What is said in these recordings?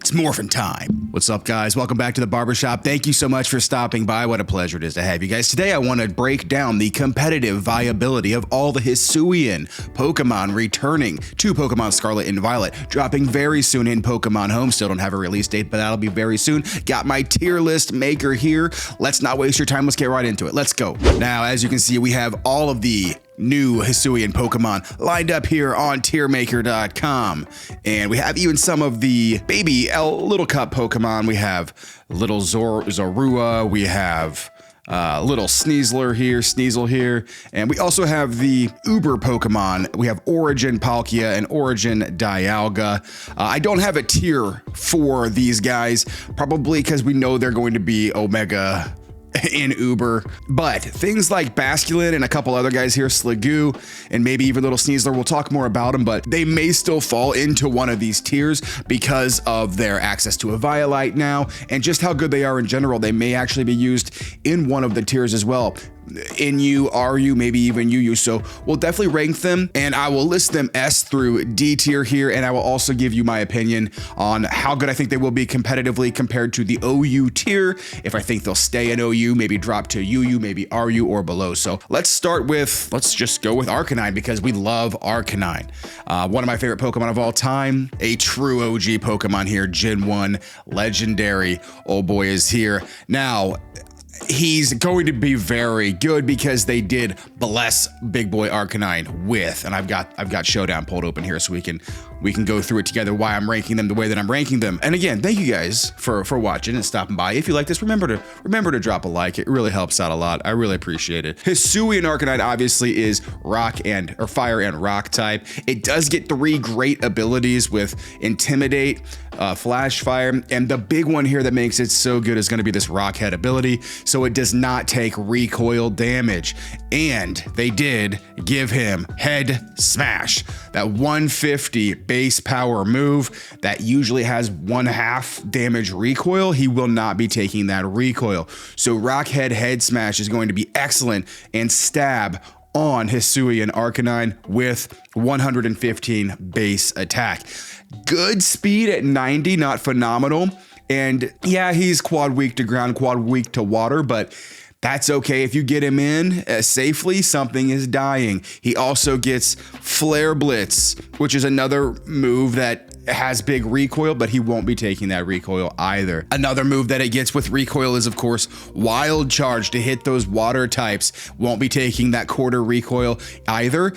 It's morphin' time. What's up, guys? Welcome back to the barbershop. Thank you so much for stopping by. What a pleasure it is to have you guys. Today, I want to break down the competitive viability of all the HISUIAN Pokemon returning to Pokemon Scarlet and Violet, dropping very soon in Pokemon Home. Still don't have a release date, but that'll be very soon. Got my tier list maker here. Let's not waste your time. Let's get right into it. Let's go. Now, as you can see, we have all of the new HISUIAN Pokemon lined up here on tiermaker.com. And we have even some of the baby Little Cup Pokemon. We have little Zorua, we have little Sneasler here, and we also have the Uber Pokemon. We have Origin Palkia and Origin Dialga. I don't have a tier for these guys, probably because we know they're going to be Omega in Uber, but things like Basculin and a couple other guys here, Sliggoo, and maybe even little Sneasler, we'll talk more about them, but they may still fall into one of these tiers because of their access to a Violite now, and just how good they are in general. They may actually be used in one of the tiers as well. In you, RU, maybe even UU. So we'll definitely rank them, and I will list them S through D tier here, and I will also give you my opinion on how good I think they will be competitively compared to the OU tier. If I think they'll stay in OU, maybe drop to UU, maybe RU or below. So let's just go with Arcanine, because we love Arcanine. One of my favorite Pokemon of all time, a true OG Pokemon here, Gen 1 legendary. Old boy is here. Now, he's going to be very good because they did bless big boy Arcanine with, and I've got Showdown pulled open here so we can go through it together, why I'm ranking them the way that I'm ranking them. And again, thank you guys for watching and stopping by. If you like this, remember to drop a like. It really helps out a lot. I really appreciate it. HISUIAN Arcanine obviously is fire and rock type. It does get 3 great abilities with Intimidate, Flash Fire, and the big one here that makes it so good is going to be this Rock Head ability. So it does not take recoil damage. And they did give him Head Smash, that 150 base power move that usually has 1/2 damage recoil. He will not be taking that recoil. So Rock Head Smash is going to be excellent, and Stab on HISUIAN Arcanine with 115 base attack. Good speed at 90, not phenomenal. And yeah, he's quad weak to ground, quad weak to water, but that's okay. If you get him in safely, something is dying. He also gets Flare Blitz, which is another move that has big recoil, but he won't be taking that recoil either. Another move that it gets with recoil is, of course, Wild Charge to hit those water types. Won't be taking that quarter recoil either.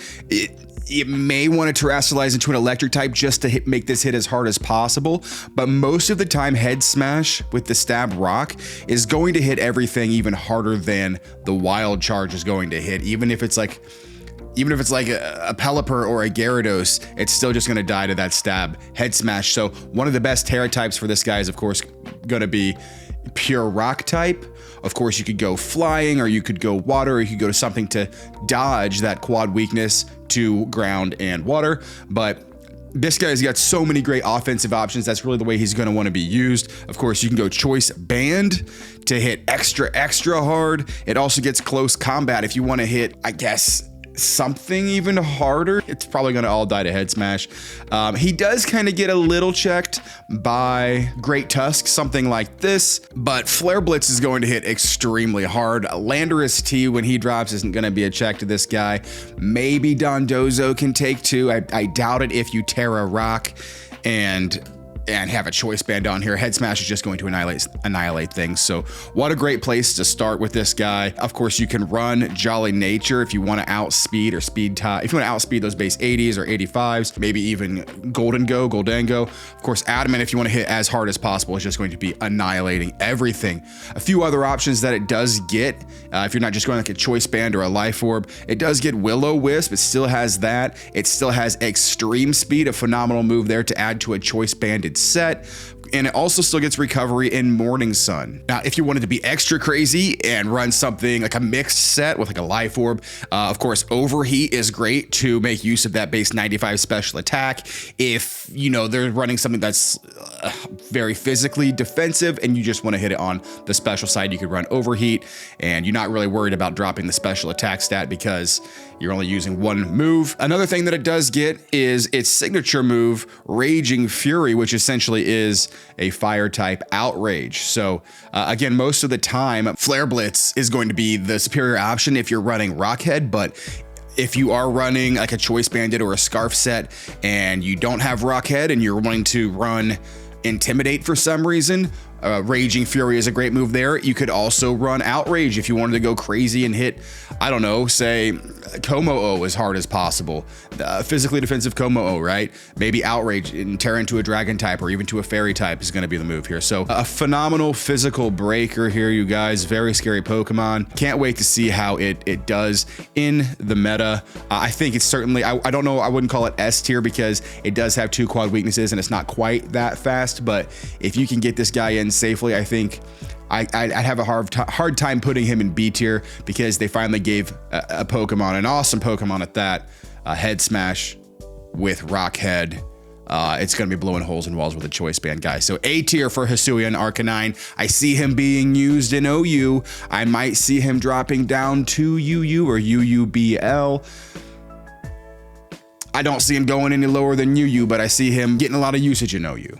It may want to terrestrialize into an electric type just to make this hit as hard as possible, but most of the time Head Smash with the Stab Rock is going to hit everything even harder than the Wild Charge is going to hit. Even if it's like a Pelipper or a Gyarados, it's still just going to die to that Stab Head Smash. So one of the best Terra types for this guy is, of course, going to be pure rock type. Of course, you could go flying, or you could go water, or you could go to something to dodge that quad weakness to ground and water. But this guy's got so many great offensive options. That's really the way he's going to want to be used. Of course, you can go Choice Band to hit extra hard. It also gets Close Combat if you want to hit, I guess, something even harder. It's probably going to all die to Head Smash. He does kind of get a little checked by Great Tusk, something like this, but Flare Blitz is going to hit extremely hard. Landorus T, when he drops, isn't going to be a check to this guy. Maybe Dondozo can take 2. I doubt it if you Terra Rock and have a Choice Band on here. Head Smash is just going to annihilate things. So what a great place to start with this guy. Of course, you can run Jolly Nature if you want to outspeed or speed top. If you want to outspeed those base 80s or 85s, maybe even Goldengo. Of course, Adamant, if you want to hit as hard as possible, is just going to be annihilating everything. A few other options that it does get, if you're not just going like a Choice Band or a Life Orb, it does get Will-O-Wisp. It still has that. It still has Extreme Speed, a phenomenal move there to add to a Choice Banded set. And it also still gets recovery in Morning Sun. Now, if you wanted to be extra crazy and run something like a mixed set with like a Life Orb, of course, Overheat is great to make use of that base 95 special attack. If, you know, they're running something that's very physically defensive and you just want to hit it on the special side, you could run Overheat, and you're not really worried about dropping the special attack stat because you're only using one move. Another thing that it does get is its signature move, Raging Fury, which is essentially is a fire type outrage. So again, most of the time, Flare Blitz is going to be the superior option if you're running Rockhead, but if you are running like a Choice Bandit or a Scarf set and you don't have Rockhead and you're wanting to run Intimidate for some reason, Raging Fury is a great move there. You could also run Outrage if you wanted to go crazy and hit, I don't know, say Como-O as hard as possible. Physically defensive Como-O, right? Maybe Outrage and tear into a Dragon type or even to a Fairy type is going to be the move here. So a phenomenal physical breaker here, you guys. Very scary Pokemon. Can't wait to see how it does in the meta. I think it's certainly, I don't know, I wouldn't call it S tier because it does have 2 quad weaknesses and it's not quite that fast, but if you can get this guy in safely, I think I'd have a hard time putting him in B tier because they finally gave a Pokemon, an awesome Pokemon at that, Head Smash with Rockhead. It's going to be blowing holes in walls with a Choice Band, guys. So A tier for Hisuian Arcanine. I see him being used in OU. I might see him dropping down to UU or UUBL. I don't see him going any lower than UU, but I see him getting a lot of usage in OU.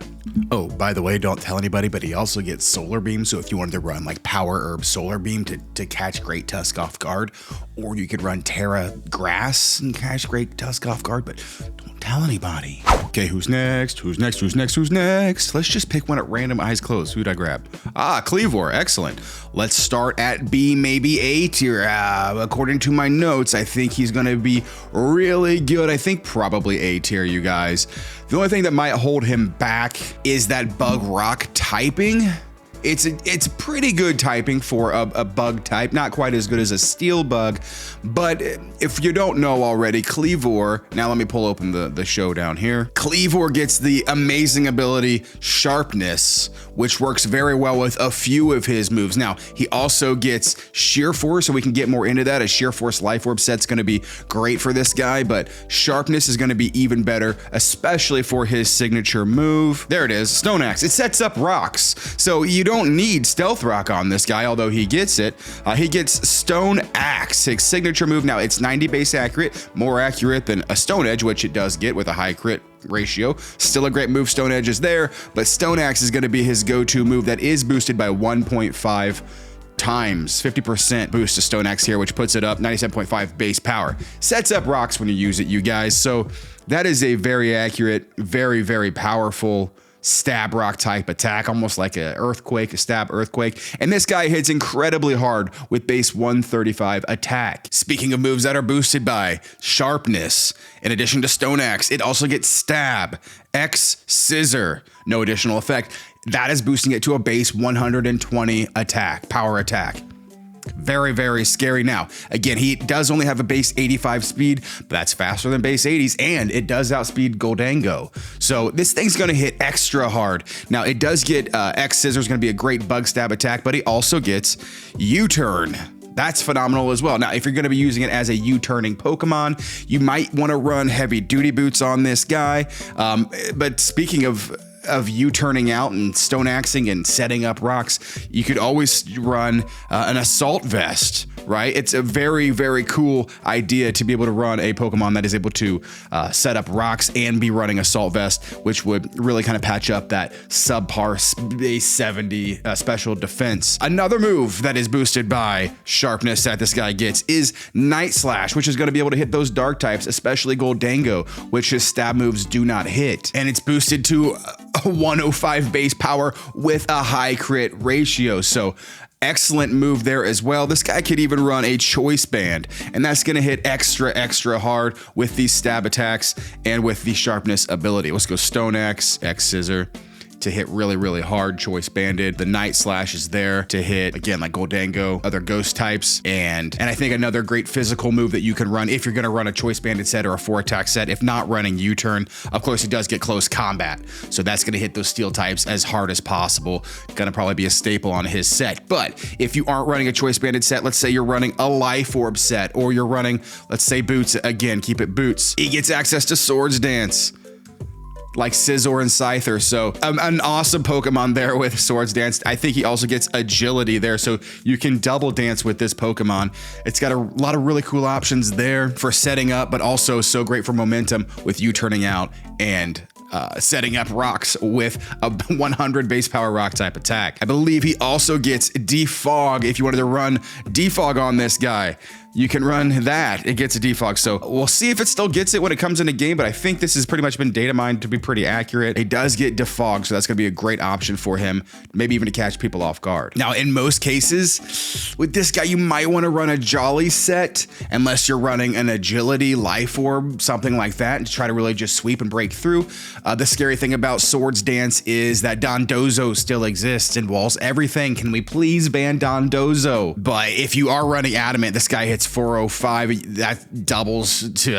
Oh, by the way, don't tell anybody, but he also gets Solar Beam. So if you wanted to run like Power Herb Solar Beam to catch Great Tusk off guard, or you could run Terra Grass and catch Great Tusk off guard, but don't tell anybody. Okay, who's next? Who's next? Who's next? Who's next? Let's just pick one at random, eyes closed. Who'd I grab? Kleavor, excellent. Let's start at B, maybe A tier. According to my notes, I think he's gonna be really good. I think probably A tier, you guys. The only thing that might hold him back is that Bug Rock typing. It's pretty good typing for a bug type, not quite as good as a steel bug, but if you don't know already, Kleavor, now let me pull open the show down here. Kleavor gets the amazing ability Sharpness, which works very well with a few of his moves. Now, he also gets Sheer Force, so we can get more into that. A Sheer Force Life Orb set's gonna be great for this guy, but Sharpness is gonna be even better, especially for his signature move. There it is, Stone Axe. It sets up rocks, so you don't need Stealth Rock on this guy, although he gets it. He gets Stone Axe, his signature move. Now, it's 90 base accurate, more accurate than a Stone Edge, which it does get with a high crit ratio. Still a great move, Stone Edge is there, but Stone Axe is going to be his go-to move that is boosted by 1.5 times, 50% boost to Stone Axe here, which puts it up 97.5 base power. Sets up rocks when you use it, you guys. So that is a very accurate, very, very powerful stab rock type attack, almost like a earthquake, a stab earthquake. And this guy hits incredibly hard with base 135 attack. Speaking of moves that are boosted by Sharpness, in addition to Stone Axe, it also gets Stab, X Scissor, no additional effect. That is boosting it to a base 120 attack, power attack. Very, very scary. Now, again, he does only have a base 85 speed, but that's faster than base 80s, and it does outspeed Goldango. So this thing's going to hit extra hard. Now, it does get X Scissor is going to be a great bug stab attack, but he also gets U-Turn. That's phenomenal as well. Now, if you're going to be using it as a U-turning Pokemon, you might want to run heavy duty boots on this guy. But speaking of U-turning out and Stone Axing and setting up rocks, you could always run an Assault Vest, right? It's a very, very cool idea to be able to run a Pokemon that is able to set up rocks and be running Assault Vest, which would really kind of patch up that subpar base 70 special defense. Another move that is boosted by Sharpness that this guy gets is Night Slash, which is going to be able to hit those dark types, especially Goldango, which his stab moves do not hit. And it's boosted to a 105 base power with a high crit ratio. So excellent move there as well. This guy could even run a Choice Band, and that's going to hit extra hard with these stab attacks and with the Sharpness ability. Let's go Stone Axe, X Scissor to hit really, really hard. Choice Banded. The Night Slash is there to hit, again, like Goldango, other ghost types. And I think another great physical move that you can run if you're going to run a Choice Banded set or a 4-attack set, if not running U-Turn. Of course, he does get Close Combat, so that's going to hit those steel types as hard as possible. Going to probably be a staple on his set. But if you aren't running a Choice Banded set, let's say you're running a Life Orb set, or you're running, let's say Boots, again, keep it Boots. He gets access to Swords Dance, like Scizor and Scyther. So an awesome Pokemon there with Swords Dance. I think he also gets Agility there, so you can double dance with this Pokemon. It's got a lot of really cool options there for setting up, but also so great for momentum with you turning out and setting up rocks with a 100 base power rock type attack. I believe he also gets defog. If you wanted to run defog on this guy, you can run that. It gets a defog. So we'll see if it still gets it when it comes into game, but I think this has pretty much been data mined to be pretty accurate. It does get defog, so that's gonna be a great option for him, maybe even to catch people off guard. Now, in most cases, with this guy, you might wanna run a Jolly set, unless you're running an Agility, Life Orb, something like that, to try to really just sweep and break through. The scary thing about Swords Dance is that Dondozo still exists and walls everything. Can we please ban Dondozo? But if you are running Adamant, this guy hits 405, that doubles to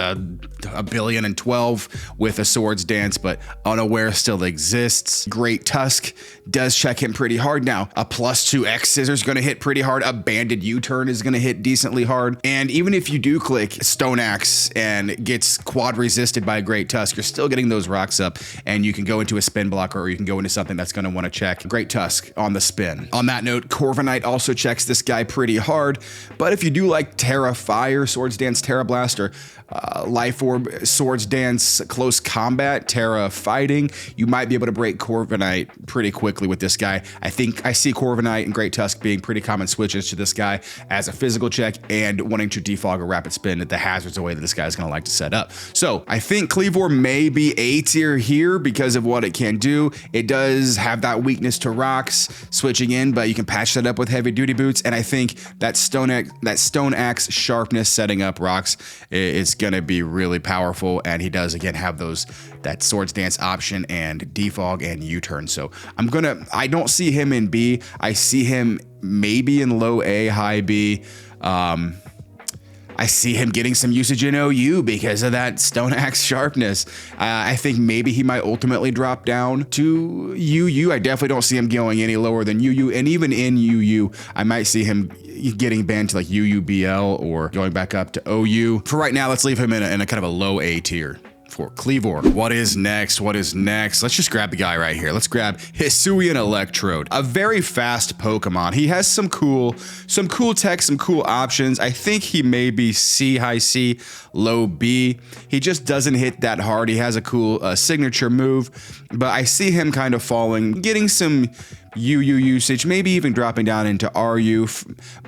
$1 billion and 12 with a Swords Dance, but Unaware still exists. Great Tusk does check him pretty hard. Now, a +2 X Scissor is going to hit pretty hard. A Banded U-Turn is going to hit decently hard. And even if you do click Stone Axe and gets quad resisted by a Great Tusk, you're still getting those rocks up, and you can go into a spin blocker, or you can go into something that's going to want to check Great Tusk on the spin. On that note, Corviknight also checks this guy pretty hard, but if you do like Terra Fire, Swords Dance, Terra Blaster, Life Orb, Swords Dance, Close Combat, Terra Fighting, you might be able to break Corviknight pretty quickly with this guy. I think I see Corviknight and Great Tusk being pretty common switches to this guy as a physical check and wanting to defog a rapid spin at the hazards away that this guy's gonna like to set up. So I think Kleavor may be A tier here because of what it can do. It does have that weakness to rocks switching in, but you can patch that up with heavy duty boots. And I think that Stone Axe sharpness setting up rocks is gonna be really powerful, and he does again have that Swords Dance option and defog and U-turn. So I don't see him in B. I see him maybe in low A, high B. I see him getting some usage in OU because of that Stone Axe sharpness. I think maybe he might ultimately drop down to UU. I definitely don't see him going any lower than UU, and even in UU, I might see him getting banned to like UUBL or going back up to OU. For right now, let's leave him in a kind of a low A tier for Kleavor. What is next? What is next? Let's just grab the guy right here. Let's grab HISUIAN Electrode, a very fast Pokemon. He has some cool tech, some cool options. I think he may be C, high C, low B. He just doesn't hit that hard. He has a cool signature move, but I see him kind of falling, getting some UU usage, maybe even dropping down into RU.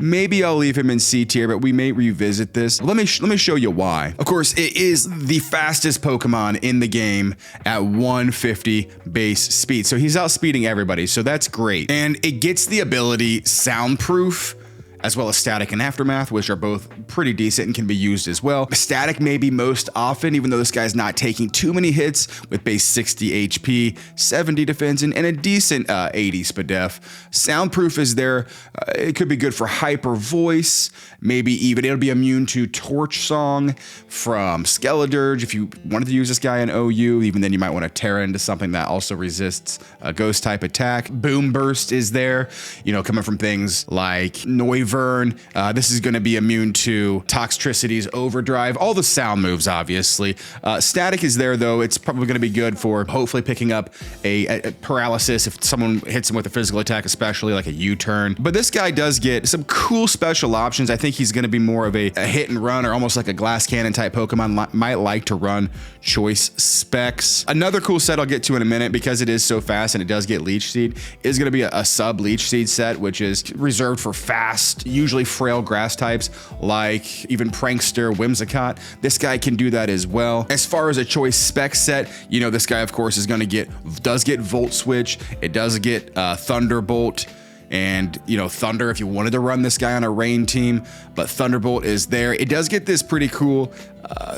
Maybe I'll leave him in C tier, but we may revisit this. Let me show you why. Of course, it is the fastest Pokemon in the game at 150 base speed. So he's outspeeding everybody, so that's great. And it gets the ability Soundproof, as well as Static and Aftermath, which are both pretty decent and can be used as well. Static maybe most often, even though this guy's not taking too many hits with base 60 HP, 70 defense, and a decent 80 SPDEF. Soundproof is there. It could be good for Hyper Voice, maybe even it'll be immune to Torch Song from Skeledirge. If you wanted to use this guy in OU, even then you might want to Terra into something that also resists a Ghost type attack. Boom Burst is there, coming from things like Noivern. This is going to be immune to Toxtricity's Overdrive, all the sound moves, obviously. Static is there, though. It's probably going to be good for hopefully picking up a paralysis if someone hits him with a physical attack, especially like a U-turn. But this guy does get some cool special options. I think he's going to be more of a hit and run, or almost like a glass cannon type Pokemon. Might like to run Choice Specs. Another cool set I'll get to in a minute, because it is so fast and it does get Leech Seed, is going to be a sub Leech Seed set, which is reserved for fast, usually frail grass types like even Prankster, Whimsicott. This guy can do that as well. As far as a Choice Spec set, this guy of course is going to does get Volt Switch. It does get Thunderbolt. And Thunder if you wanted to run this guy on a rain team, but Thunderbolt is there. It does get this pretty cool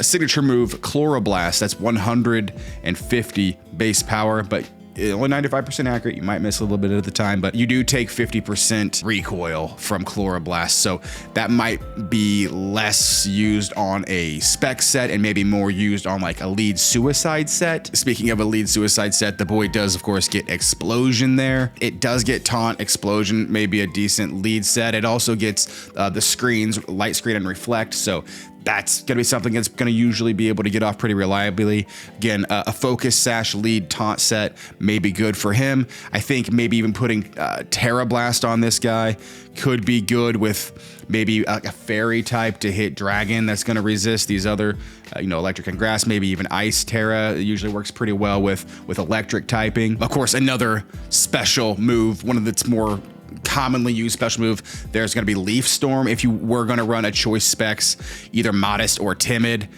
signature move, Chloroblast. That's 150 base power, but only 95% accurate. You might miss a little bit at the time, but you do take 50% recoil from Chloroblast, so that might be less used on a spec set and maybe more used on like a lead suicide set. Speaking of a lead suicide set, the boy does of course get Explosion there. It does get Taunt, Explosion, maybe a decent lead set. It also gets the screens, Light Screen and Reflect, so That's going to be something that's going to usually be able to get off pretty reliably. Again, a focus sash lead taunt set may be good for him. I think maybe even putting Terra Blast on this guy could be good with maybe a fairy type to hit dragon that's going to resist these other, electric and grass, maybe even ice Terra. It usually works pretty well with electric typing. Of course, another special move, one of its more commonly used special move, there's going to be Leaf Storm. If you were going to run a choice specs, either modest or timid,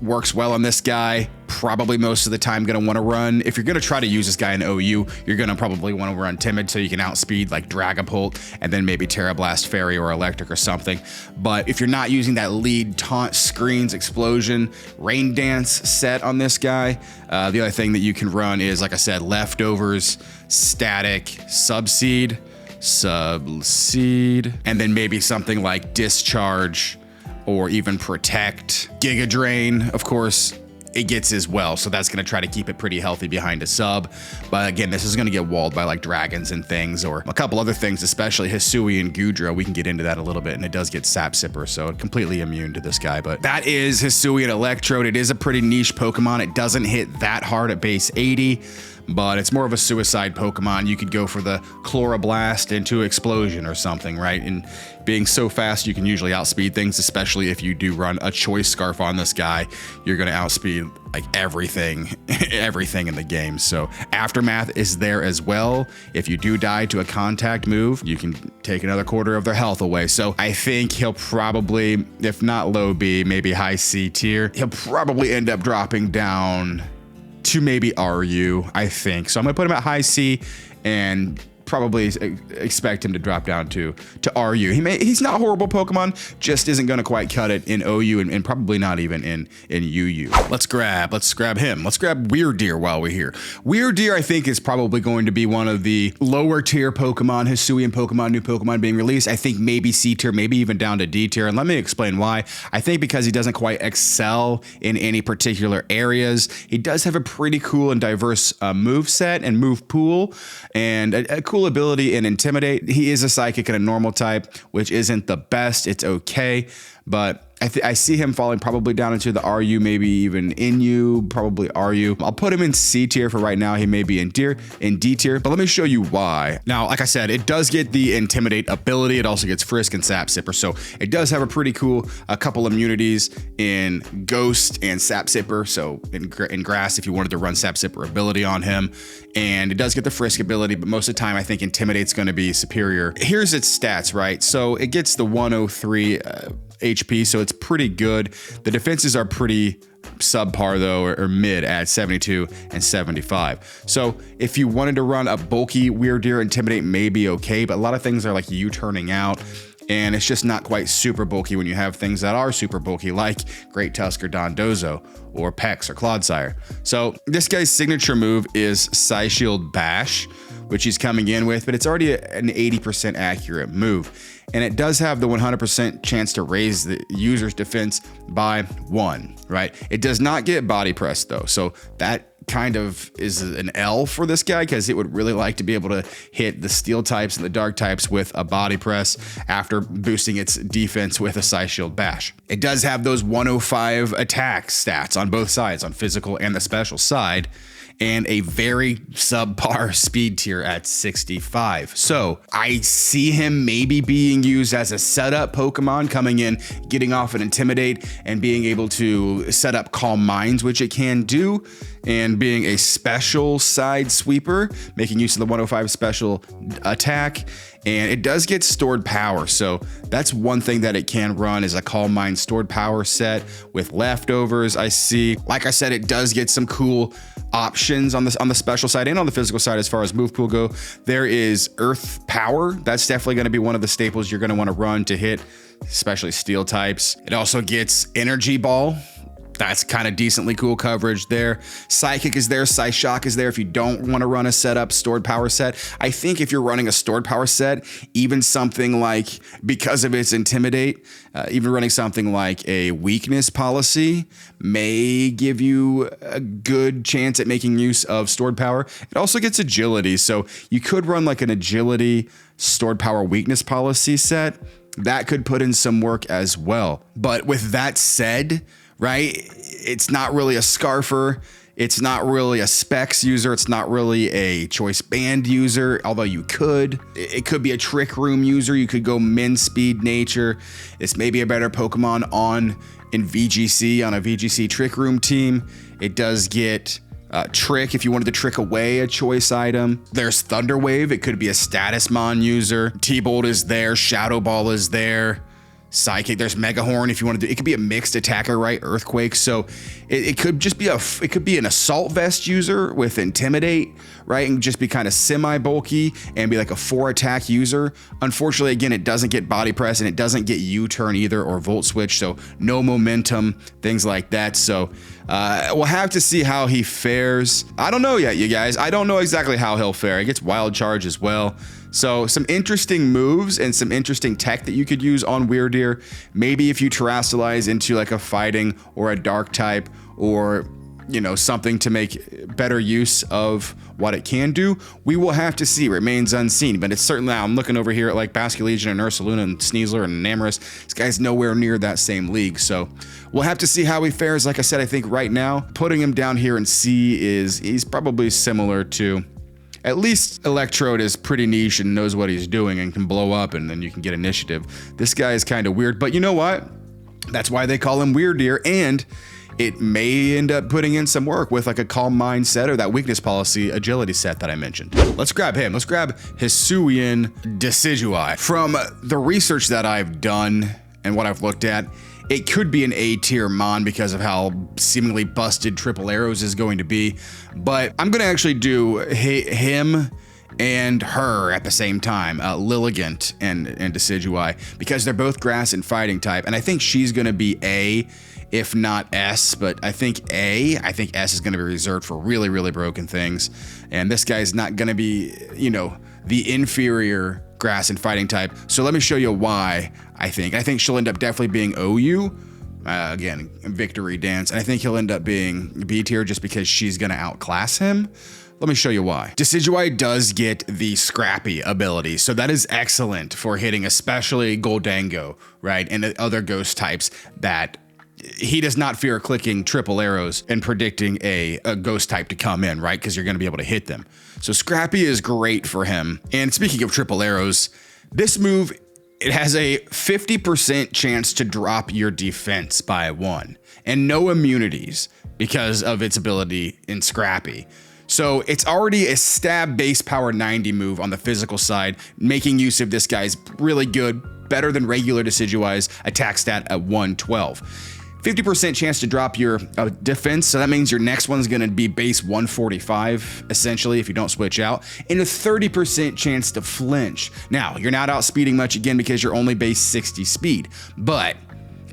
works well on this guy. Probably most of the time going to want to run. If you're going to try to use this guy in OU, you're going to probably want to run timid so you can outspeed like Dragapult and then maybe Terra Blast Fairy or Electric or something. But if you're not using that lead taunt, screens, explosion, rain dance set on this guy, the other thing that you can run is, like I said, leftovers, static, subseed, and then maybe something like Discharge or even Protect. Giga Drain, of course, it gets as well, so that's going to try to keep it pretty healthy behind a sub. But again, this is going to get walled by like dragons and things, or a couple other things, especially Hisui and Goodra. We can get into that a little bit, and it does get Sap Sipper, so completely immune to this guy. But that is Hisui and Electrode. It is a pretty niche Pokemon. It doesn't hit that hard at base 80, but it's more of a suicide Pokemon. You could go for the Chloroblast into Explosion or something, right? And being so fast, you can usually outspeed things, especially if you do run a Choice Scarf on this guy. You're going to outspeed like everything in the game. So Aftermath is there as well. If you do die to a contact move, you can take another quarter of their health away. So I think he'll probably, if not low B, maybe high C tier, he'll probably end up dropping down to maybe RU, I think. So I'm gonna put him at high C and probably expect him to drop down to RU. He's not a horrible Pokemon, just isn't gonna quite cut it in OU and probably not even in UU. Let's grab him. Let's grab Wyrdeer while we're here. Wyrdeer, I think, is probably going to be one of the lower tier Pokemon, Hisuian Pokemon, new Pokemon being released. I think maybe C tier, maybe even down to D tier. And let me explain why. I think because he doesn't quite excel in any particular areas. He does have a pretty cool and diverse move set and move pool, and a cool ability in Intimidate. He is a Psychic and a normal type, which isn't the best. It's okay, but I see him falling probably down into the RU, maybe even NU, probably RU. I'll put him in C tier for right now. He may be in D tier, but let me show you why. Now, like I said, it does get the Intimidate ability. It also gets Frisk and Sap Sipper. So it does have a pretty cool, a couple immunities in Ghost and Sap Sipper. So in Grass, if you wanted to run Sap Sipper ability on him, and it does get the Frisk ability, but most of the time I think Intimidate's going to be superior. Here's its stats, right? So it gets the 103 HP, so it's pretty good. The defenses are pretty subpar though, or mid at 72 and 75. So if you wanted to run a bulky Wyrdeer, Intimidate may be okay, but a lot of things are like you turning out, and it's just not quite super bulky when you have things that are super bulky, like Great Tusk or Dondozo, or Pex or Clodsire. So this guy's signature move is Psyshield Bash, which he's coming in with, but it's already an 80% accurate move. And it does have the 100% chance to raise the user's defense by 1, right? It does not get Body Press though, so that kind of is an L for this guy, because it would really like to be able to hit the Steel types and the Dark types with a Body Press after boosting its defense with a Psyshield Bash. It does have those 105 attack stats on both sides, on physical and the special side, and a very subpar speed tier at 65. So I see him maybe being used as a setup Pokemon, coming in, getting off an Intimidate, and being able to set up Calm Minds, which it can do, and being a special side sweeper, making use of the 105 special attack. And it does get stored power, so that's one thing that it can run, is a Calm Mind stored power set with leftovers. I see, like I said, it does get some cool options on the special side and on the physical side as far as move pool go. There is Earth Power. That's definitely going to be one of the staples you're going to want to run to hit especially Steel types. It also gets Energy Ball. That's kind of decently cool coverage there. Psychic is there, Psyshock is there if you don't want to run a setup stored power set. I think if you're running a stored power set, even something like, because of its Intimidate, even running something like a weakness policy may give you a good chance at making use of stored power. It also gets agility, so you could run like an agility stored power weakness policy set. that could put in some work as well. But with that said, right, it's not really a Scarfer. It's not really a Specs user. It's not really a Choice Band user, although you could. It could be a Trick Room user. You could go Min Speed Nature. It's maybe a better Pokemon in VGC, on a VGC Trick Room team. It does get Trick if you wanted to trick away a choice item. There's Thunder Wave. It could be a Status Mon user. T-Bolt is there. Shadow Ball is there. Psychic, there's Mega Horn if you want to do. It could be a mixed attacker, right? Earthquake. So it could just be it could be an Assault Vest user with Intimidate, right? And just be kind of semi-bulky and be like a 4-attack user. Unfortunately, again, it doesn't get Body Press and it doesn't get U-Turn either or Volt Switch. So no momentum, things like that. So we'll have to see how he fares. I don't know yet, you guys. I don't know exactly how he'll fare. He gets Wild Charge as well. So some interesting moves and some interesting tech that you could use on Wyrdeer. Maybe if you Terrasilize into like a fighting or a dark type, or you know, something to make better use of what it can do. We will have to see. Remains unseen, but it's certainly, I'm looking over here at like Basculegion and Ursaluna and Sneasler and Enamorus. This guy's nowhere near that same league. So we'll have to see how he fares. Like I said, I think right now, putting him down here in C he's probably similar to, at least Electrode is pretty niche and knows what he's doing and can blow up, and then you can get initiative. This guy is kind of weird, but you know what? That's why they call him Wyrdeer, and it may end up putting in some work with like a Calm Mind set or that Weakness Policy Agility set that I mentioned. Let's grab him. Let's grab HISUIAN Decidueye. From the research that I've done and what I've looked at, it could be an A-tier Mon because of how seemingly busted Triple Arrows is going to be, but I'm going to actually do him and her at the same time, Lilligant and Decidueye, because they're both grass and fighting type, and I think she's going to be A, if not S, but I think S is going to be reserved for really, really broken things, and this guy's not going to be, you know, the inferior grass and fighting type. So let me show you why I think she'll end up definitely being OU. Again, Victory Dance. And I think he'll end up being B tier just because she's going to outclass him. Let me show you why. Decidueye does get the Scrappy ability, so that is excellent for hitting especially Goldango, right? And the other ghost types that he does not fear clicking Triple Arrows and predicting a ghost type to come in, right? Because you're going to be able to hit them. So Scrappy is great for him. And speaking of Triple Arrows, this move, it has a 50% chance to drop your defense by 1 and no immunities because of its ability in Scrappy. So it's already a stab base power 90 move on the physical side, making use of this guy's really good, better than regular Decidueye's attack stat at 112. 50% chance to drop your defense, so that means your next one's gonna be base 145, essentially, if you don't switch out, and a 30% chance to flinch. Now, you're not outspeeding much again because you're only base 60 speed, but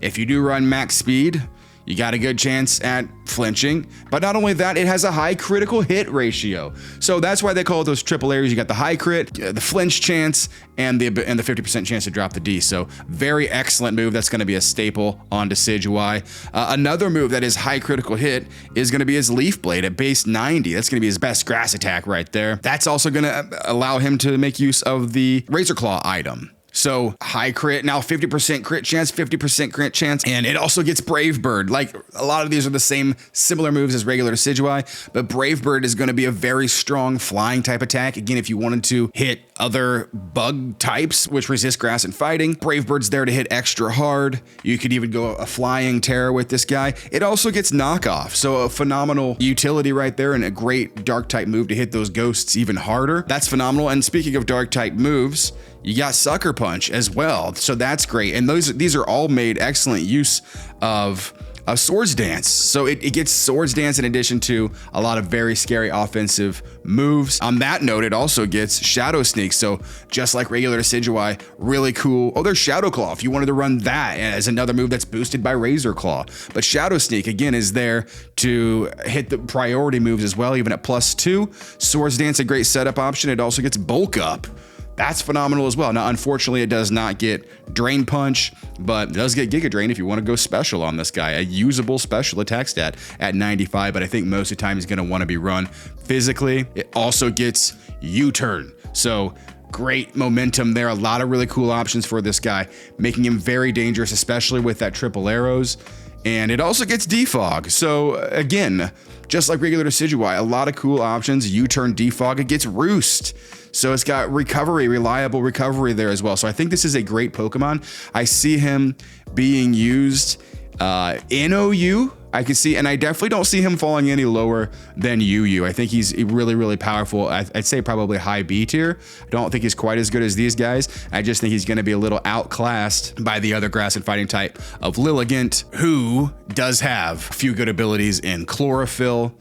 if you do run max speed, you got a good chance at flinching, but not only that, it has a high critical hit ratio. So that's why they call it those triple areas. You got the high crit, the flinch chance, and the 50% chance to drop the D. So very excellent move. That's going to be a staple on Decidueye. Another move that is high critical hit is going to be his Leaf Blade at base 90. That's going to be his best grass attack right there. That's also going to allow him to make use of the Razor Claw item. So high crit, now 50% crit chance, 50% crit chance, and it also gets Brave Bird. Like a lot of these are the same similar moves as regular Decidueye, but Brave Bird is going to be a very strong flying type attack. Again, if you wanted to hit other bug types, which resist grass and fighting, Brave Bird's there to hit extra hard. You could even go a Flying Terror with this guy. It also gets Knockoff, so a phenomenal utility right there and a great dark type move to hit those ghosts even harder. That's phenomenal. And speaking of dark type moves, you got Sucker Punch as well, so that's great. And these are all made excellent use of Swords Dance. So it gets Swords Dance in addition to a lot of very scary offensive moves. On that note, it also gets Shadow Sneak. So just like regular Decidueye, really cool. Oh, there's Shadow Claw if you wanted to run that as another move that's boosted by Razor Claw. But Shadow Sneak, again, is there to hit the priority moves as well, even at +2. Swords Dance, a great setup option. It also gets Bulk Up. That's phenomenal as well. Now, unfortunately, it does not get Drain Punch, but it does get Giga Drain if you want to go special on this guy. A usable special attack stat at 95, but I think most of the time he's going to want to be run physically. It also gets U-Turn. So great momentum there. A lot of really cool options for this guy, making him very dangerous, especially with that triple arrows. And it also gets defog. So again, just like regular Decidueye, a lot of cool options. U-turn defog, it gets roost. So it's got recovery, reliable recovery there as well. So I think this is a great Pokemon. I see him being used in OU. I can see, and I definitely don't see him falling any lower than UU. I think he's really, really powerful. I'd say probably high B tier. I don't think he's quite as good as these guys. I just think he's going to be a little outclassed by the other grass and fighting type of Lilligant, who does have a few good abilities in Chlorophyll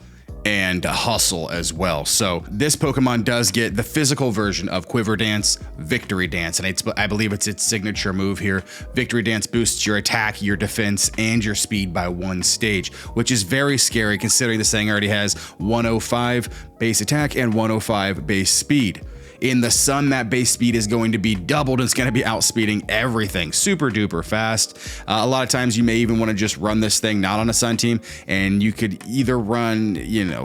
and Hustle as well. So this Pokemon does get the physical version of Quiver Dance, Victory Dance, and I believe it's its signature move here. Victory Dance boosts your attack, your defense, and your speed by 1 stage, which is very scary considering this thing already has 105 base attack and 105 base speed. In the sun, that base speed is going to be doubled. It's going to be outspeeding everything super duper fast. A lot of times you may even want to just run this thing not on a sun team, and you could either run,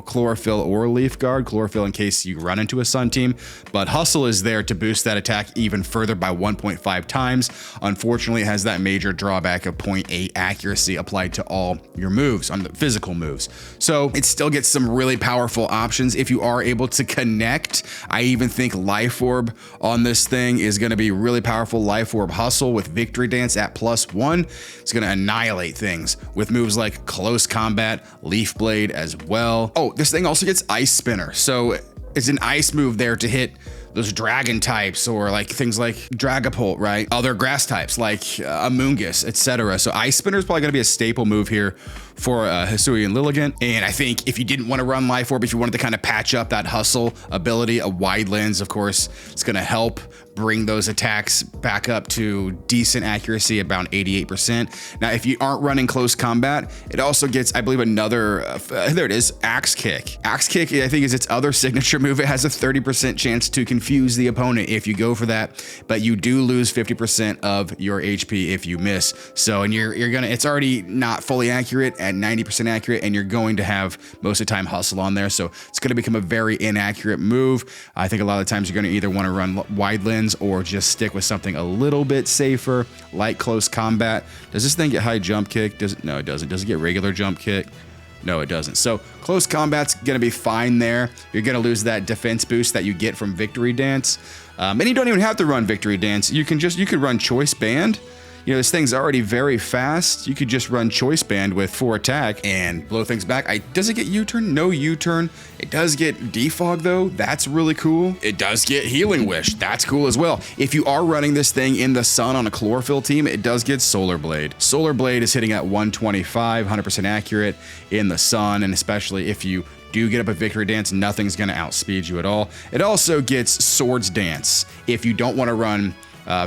Chlorophyll or Leaf Guard. Chlorophyll in case you run into a sun team, but Hustle is there to boost that attack even further by 1.5 times. Unfortunately, it has that major drawback of 0.8 accuracy applied to all your moves on the physical moves. So it still gets some really powerful options if you are able to connect. I even think Life Orb on this thing is going to be really powerful. Life Orb Hustle with Victory Dance at +1. It's going to annihilate things with moves like Close Combat, Leaf Blade as well. Oh, this thing also gets Ice Spinner. So it's an ice move there to hit those dragon types, or like things like Dragapult, right? Other grass types like Amoonguss, etc. So Ice Spinner is probably going to be a staple move here for Hisui and Lilligant. And I think if you didn't want to run Life Orb, if you wanted to kind of patch up that Hustle ability, a Wide Lens, of course, it's going to help bring those attacks back up to decent accuracy, about 88%. Now, if you aren't running Close Combat, it also gets, I believe, another, there it is, Axe Kick. Axe Kick, I think, is its other signature move. It has a 30% chance to confuse the opponent if you go for that, but you do lose 50% of your HP if you miss. So, and you're gonna, it's already not fully accurate at 90% accurate, and you're going to have most of the time Hustle on there. So it's going to become a very inaccurate move. I think a lot of times you're going to either want to run Wide Lens or just stick with something a little bit safer like Close Combat. Does this thing get high jump kick? No, it doesn't. Does it get regular jump kick? No, it doesn't. So Close Combat's going to be fine there. You're going to lose that defense boost that you get from Victory Dance. And you don't even have to run Victory Dance. You could run Choice Band. This thing's already very fast. You could just run Choice Band with 4 attack and blow things back. Does it get U-turn? No U-turn. It does get Defog though. That's really cool. It does get Healing Wish. That's cool as well. If you are running this thing in the sun on a Chlorophyll team, it does get Solar Blade. Solar Blade is hitting at 125, 100% accurate in the sun, and especially if you do get up a Victory Dance, nothing's going to outspeed you at all. It also gets Swords Dance. If you don't want to run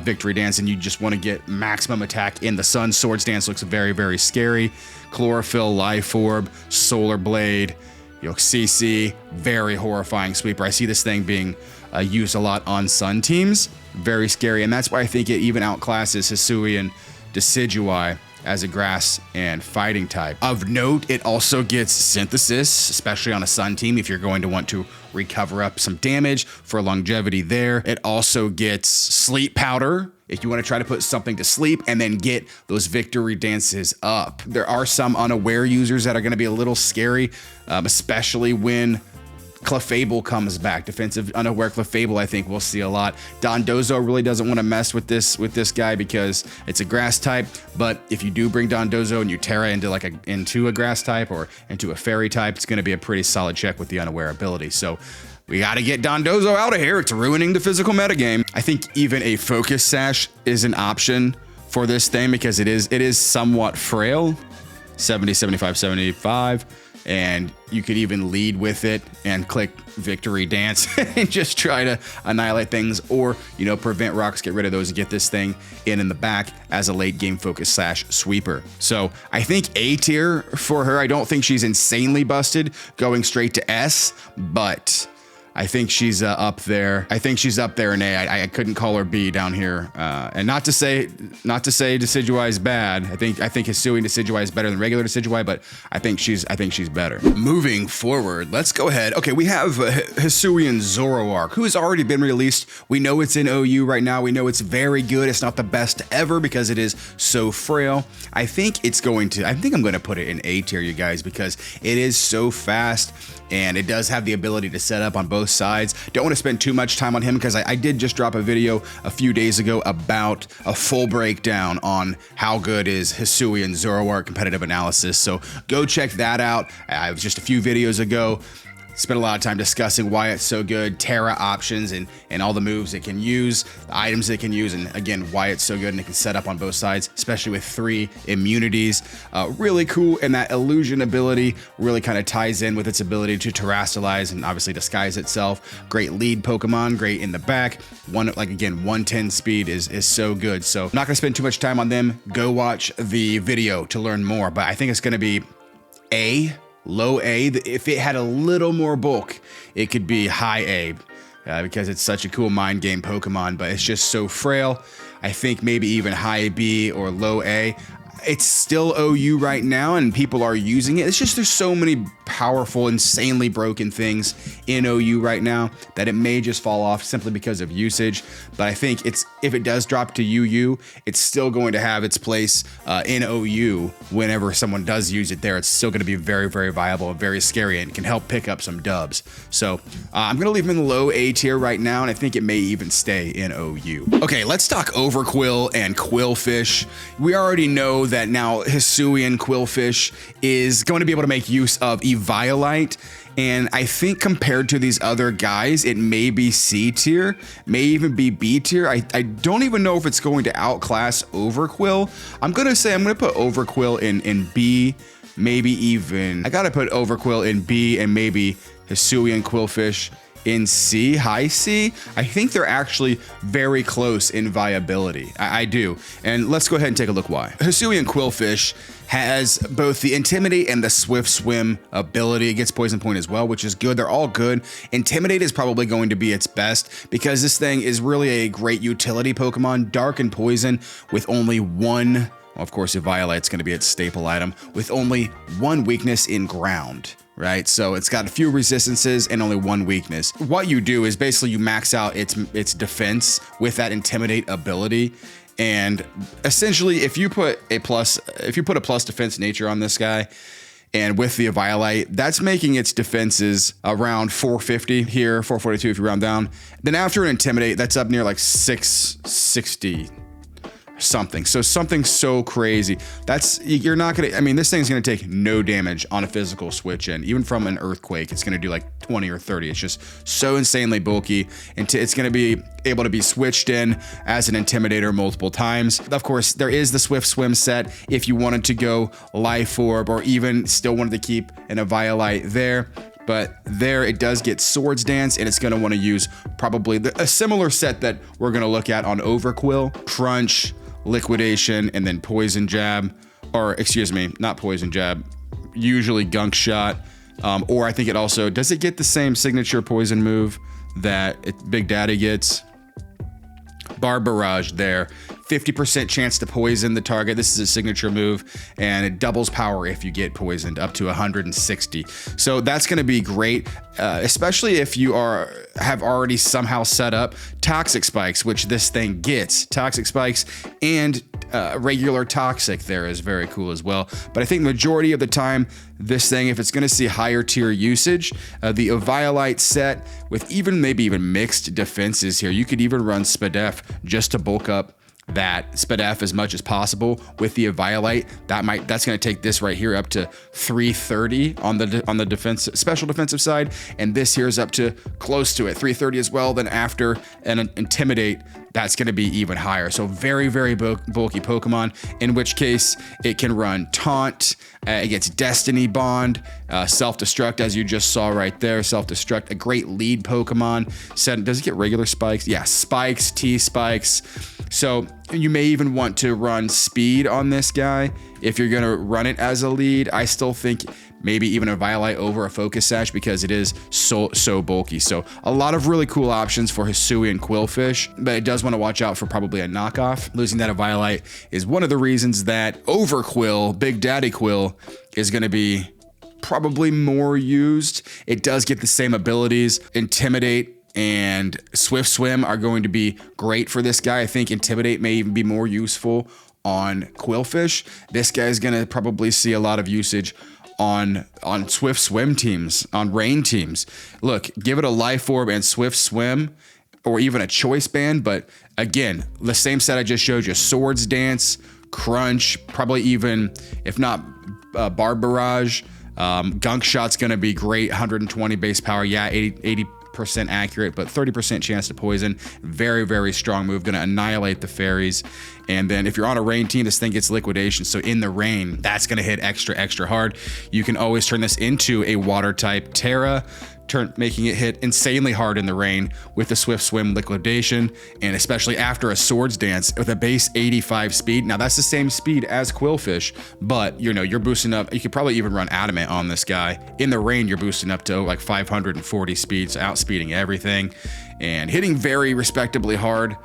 Victory Dance and you just want to get maximum attack in the sun, Swords Dance looks very, very scary. Chlorophyll, Life Orb, Solar Blade, CC, very horrifying sweeper. I see this thing being used a lot on sun teams. Very scary, and that's why I think it even outclasses Hisui and Decidueye as a grass and fighting type. Of note, it also gets Synthesis, especially on a sun team if you're going to want to recover up some damage for longevity there. It also gets Sleep Powder if you want to try to put something to sleep and then get those Victory Dances up. There are some unaware users that are going to be a little scary, especially when Clefable comes back. Defensive unaware Clefable, I think we'll see a lot. Dondozo really doesn't want to mess with this guy because it's a grass type, but if you do bring Dondozo and you Terra into a grass type or into a fairy type, it's going to be a pretty solid check with the unaware ability. So we got to get Dondozo out of here. It's ruining the physical metagame. I think even a Focus Sash is an option for this thing because it is somewhat frail. 70, 75, 75. And you could even lead with it and click Victory Dance and just try to annihilate things, or prevent rocks, get rid of those, and get this thing in the back as a late game Focus Sash sweeper. So I think A tier for her. I don't think she's insanely busted going straight to S, but I think she's up there. I think she's up there in A. I couldn't call her B down here. And not to say Decidueye is bad. I think Hisui and Decidueye is better than regular Decidueye, but I think she's better. Moving forward, let's go ahead. Okay, we have Hisuian Zoroark, who has already been released. We know it's in OU right now. We know it's very good. It's not the best ever because it is so frail. I think I'm going to put it in A tier, you guys, because it is so fast and it does have the ability to set up on both sides. Don't want to spend too much time on him because I did just drop a video a few days ago about a full breakdown on how good is Hisuian Zoroark competitive analysis. So go check that out. It was just a few videos ago. Spent a lot of time discussing why it's so good, Terra options, and all the moves it can use, the items it can use, and again, why it's so good and it can set up on both sides, especially with 3 immunities. Really cool, and that illusion ability really kind of ties in with its ability to terrestrialize and obviously disguise itself. Great lead Pokemon, great in the back. 110 speed is so good. So I'm not gonna spend too much time on them. Go watch the video to learn more, but I think it's gonna be A, low A. If it had a little more bulk, it could be high A because it's such a cool mind game Pokemon, but it's just so frail. I think maybe even high B or low A. It's still OU right now and people are using it. It's just there's so many powerful, insanely broken things in OU right now that it may just fall off simply because of usage. But I think if it does drop to UU, it's still going to have its place in OU whenever someone does use it there. It's still going to be very, very viable and very scary and can help pick up some dubs. So I'm going to leave them in the low A tier right now, and I think it may even stay in OU. Okay, let's talk Overqwil and Qwilfish. We already know that now Hisuian Qwilfish is going to be able to make use of Viability, and I think compared to these other guys, it may be C tier, may even be B tier. I don't even know if it's going to outclass Overqwil. I'm gonna put Overqwil in B, maybe even, I gotta put Overqwil in B and maybe Hisuian Qwilfish in C, high C. I think they're actually very close in viability. I do. And let's go ahead and take a look why. Hisuian Qwilfish has both the Intimidate and the Swift Swim ability. It gets Poison Point as well, which is good. They're all good. Intimidate is probably going to be its best because this thing is really a great utility Pokemon. Dark and Poison with only one, well, of course, Violite's going to be its staple item, with only one weakness in ground. Right, so it's got a few resistances and only one weakness. What you do is basically you max out its defense with that Intimidate ability, and essentially if you put a plus defense nature on this guy, and with the Violite, that's making its defenses around 450 here, 442 if you round down. Then after an Intimidate, that's up near like 660. Something so crazy. You're not gonna, I mean, this thing's gonna take no damage on a physical switch in. Even from an earthquake, it's gonna do like 20 or 30. It's just so insanely bulky, and it's gonna be able to be switched in as an Intimidator multiple times. Of course, there is the Swift Swim set if you wanted to go Life Orb or even still wanted to keep an Violite there. But there it does get Swords Dance, and it's going to want to use probably a similar set that we're going to look at on Overqwil. Crunch, Liquidation, and then Poison Jab. Or, excuse me, not Poison Jab. Usually Gunk Shot. Or I think it also, does it get the same signature poison move that Big Daddy gets? Barb Barrage there. 50% chance to poison the target. This is a signature move, and it doubles power if you get poisoned up to 160. So that's going to be great, especially if you have already somehow set up Toxic Spikes, which this thing gets. Toxic Spikes and regular Toxic there is very cool as well. But I think majority of the time, this thing, if it's going to see higher tier usage, the Violite set with maybe even mixed defenses here. You could even run Spadef just to bulk up that Spadef as much as possible with the Violite. That's going to take this right here up to 330 on the special defensive side, and this here is up to close to it, 330 as well. Then after an Intimidate, that's going to be even higher. So very, very bulky Pokemon, in which case it can run Taunt, it gets Destiny Bond, Self-Destruct, as you just saw right there. Self-Destruct, a great lead Pokemon. Does it get regular spikes? Yeah, spikes, T-spikes. So you may even want to run Speed on this guy if you're going to run it as a lead. I still think maybe even a Violite over a Focus Sash because it is so bulky. So a lot of really cool options for Hisui and Qwilfish, but it does want to watch out for probably a knockoff. Losing that Violite is one of the reasons that Overqwil, Big Daddy Quill, is going to be probably more used. It does get the same abilities. Intimidate and Swift Swim are going to be great for this guy. I think Intimidate may even be more useful on Qwilfish. This guy's going to probably see a lot of usage on Swift Swim teams, on Rain teams. Look, give it a Life Orb and Swift Swim, or even a Choice Band. But again, the same set I just showed you: Swords Dance, Crunch, probably even, if not Barb Barrage. Gunk Shot's going to be great. 120 base power. Yeah, 80% accurate, but 30% chance to poison. Very, very strong move. Going to annihilate the fairies. And then if you're on a rain team, this thing gets liquidation. So in the rain, that's going to hit extra hard. You can always turn this into a water type Terra, making it hit insanely hard in the rain with the Swift Swim liquidation, and especially after a Swords Dance with a base 85 speed. Now that's the same speed as Qwilfish, but you're boosting up. You could probably even run Adamant on this guy. In the rain, you're boosting up to like 540 speed, so outspeeding everything and hitting very respectably hard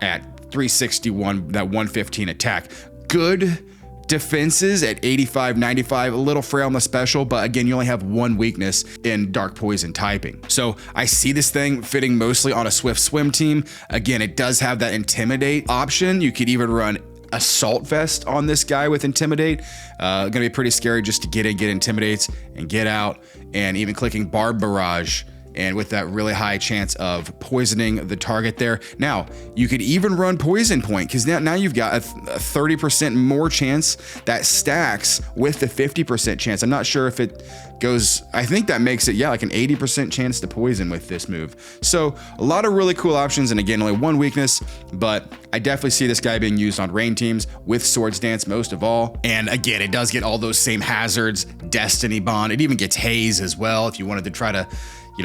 at 361, that 115 attack. Good defenses at 85, 95, a little frail on the special, but again, you only have one weakness in Dark Poison typing. So I see this thing fitting mostly on a Swift Swim team. Again, it does have that Intimidate option. You could even run Assault Vest on this guy with Intimidate. Gonna be pretty scary just to get in, get Intimidates, and get out, and even clicking Barb Barrage, and with that really high chance of poisoning the target there. Now, you could even run Poison Point, because now you've got a 30% more chance that stacks with the 50% chance. I'm not sure if it goes, I think that makes it, yeah, like an 80% chance to poison with this move. So a lot of really cool options, and again, only one weakness, but I definitely see this guy being used on rain teams with Swords Dance most of all. And again, it does get all those same hazards, Destiny Bond. It even gets Haze as well if you wanted to try to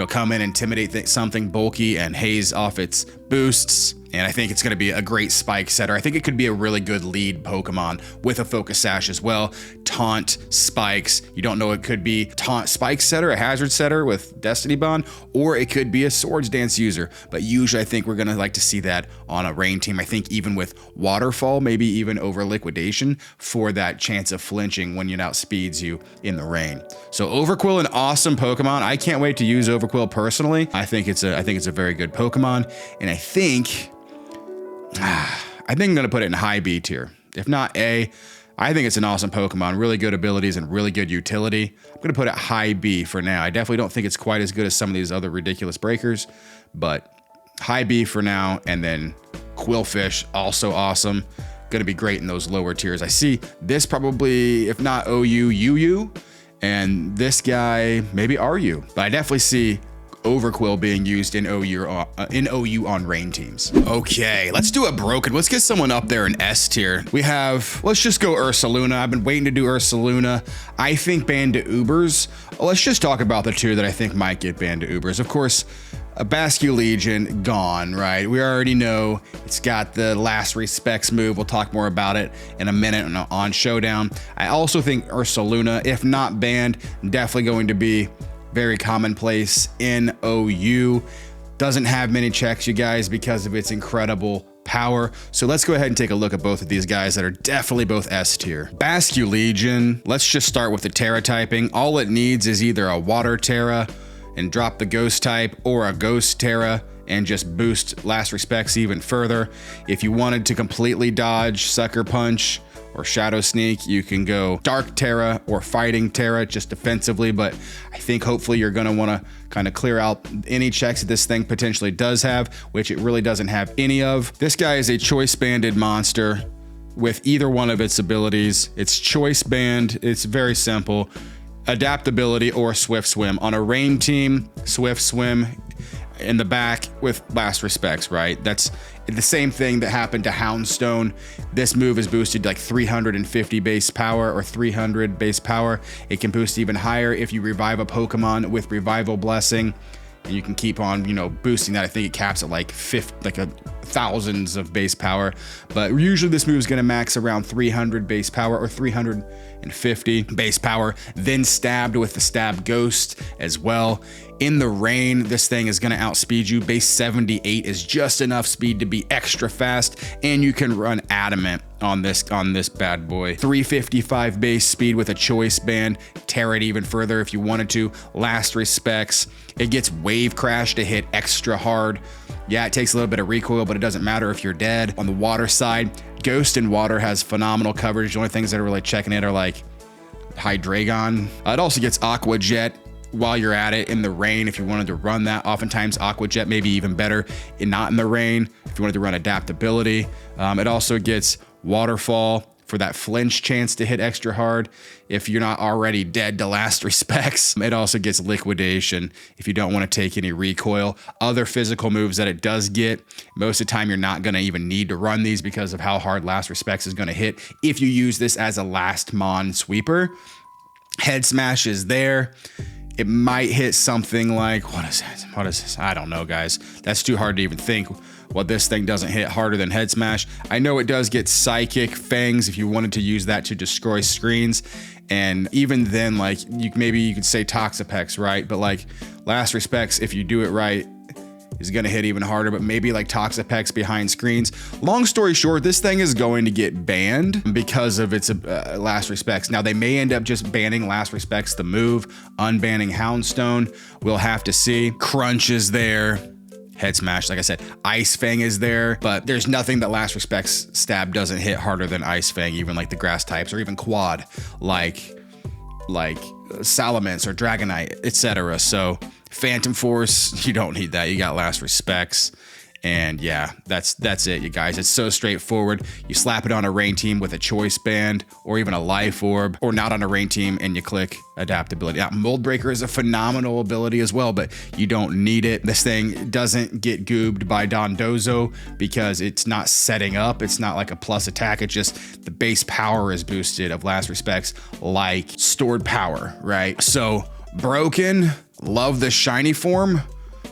come in, intimidate something bulky and haze off its boosts. And I think it's going to be a great spike setter. I think it could be a really good lead Pokemon with a Focus Sash as well. Taunt, spikes. You don't know, it could be taunt, spike setter, a hazard setter with Destiny Bond, or it could be a Swords Dance user. But usually I think we're going to like to see that on a rain team. I think even with Waterfall, maybe even over Liquidation for that chance of flinching when it outspeeds you in the rain. So Overqwil, an awesome Pokemon. I can't wait to use Overqwil personally. I think it's a very good Pokemon, and I think I'm gonna put it in high B tier, if not A. I think it's an awesome Pokemon, really good abilities and really good utility. I'm gonna put it high B for now. I definitely don't think it's quite as good as some of these other ridiculous breakers, but high B for now. And then Qwilfish, also awesome. Gonna be great in those lower tiers. I see this probably, if not OU, UU, and this guy maybe RU, but I definitely see Overqwil being used in OU on rain teams. Okay, let's do a broken. Let's get someone up there in S tier. Let's just go Ursaluna. I've been waiting to do Ursaluna. I think banned to Ubers. Let's just talk about the two that I think might get banned to Ubers. Of course, a Basculegion gone, right? We already know it's got the Last Respects move. We'll talk more about it in a minute on Showdown. I also think Ursaluna, if not banned, definitely going to be very commonplace in OU. Doesn't have many checks, you guys, because of its incredible power. So let's go ahead and take a look at both of these guys that are definitely both S tier. Basculegion, let's just start with the Terra typing. All it needs is either a Water Terra and drop the Ghost type, or a Ghost Terra and just boost Last Respects even further. If you wanted to completely dodge Sucker Punch or Shadow Sneak, you can go Dark Terra or Fighting Terra just defensively, but I think hopefully you're going to want to kind of clear out any checks that this thing potentially does have, which it really doesn't have any of. This guy is a choice banded monster with either one of its abilities. It's choice band. It's very simple. Adaptability or Swift Swim. On a rain team, Swift Swim in the back with Last Respects, right? That's the same thing that happened to Houndstone. This move is boosted to like 350 base power or 300 base power. It can boost even higher if you revive a Pokemon with Revival Blessing, and you can keep on, boosting that. I think it caps at like a thousands of base power, but usually this move is going to max around 300 base power or 350 base power, then stabbed with the stab ghost as well. In the rain, this thing is going to outspeed you. Base 78 is just enough speed to be extra fast, and you can run adamant on this bad boy. 355 base speed with a choice band, tear it even further if you wanted to. Last respects, it gets wave crash to hit extra hard. Yeah, it takes a little bit of recoil, but it doesn't matter if you're dead. On the water side, Ghost in Water has phenomenal coverage. The only things that are really checking it are like Hydreigon. It also gets Aqua Jet while you're at it in the rain if you wanted to run that. Oftentimes Aqua Jet may be even better not in the rain if you wanted to run Adaptability. It also gets Waterfall for that flinch chance to hit extra hard if you're not already dead to last respects. It also gets Liquidation if you don't want to take any recoil. Other physical moves that it does get, most of the time you're not going to even need to run these because of how hard last respects is going to hit if you use this as a last mon sweeper. Head Smash is there. It might hit something like, what is it? What is this? I don't know, guys. That's too hard to even think what this thing doesn't hit harder than Head Smash. I know it does get Psychic Fangs if you wanted to use that to destroy screens. And even then, like, maybe you could say Toxapex, right? But like last respects, if you do it right, is going to hit even harder, but maybe like Toxapex behind screens. Long story short, this thing is going to get banned because of its last respects. Now they may end up just banning last respects, the move, unbanning Houndstone. We'll have to see. Crunch is there. Head Smash, like I said, Ice Fang is there, but there's nothing that last respects stab doesn't hit harder than Ice Fang, even like the grass types or even quad, like Salamence or Dragonite, etc. So Phantom Force, you don't need that. You got last respects. And yeah, that's it, you guys. It's so straightforward. You slap it on a rain team with a choice band or even a life orb, or not on a rain team, and you click Adaptability. Now, Mold Breaker is a phenomenal ability as well, but you don't need it. This thing doesn't get goobed by Dondozo because it's not setting up. It's not like a plus attack. It's just the base power is boosted of last respects, like stored power, right? So Broken, love the shiny form.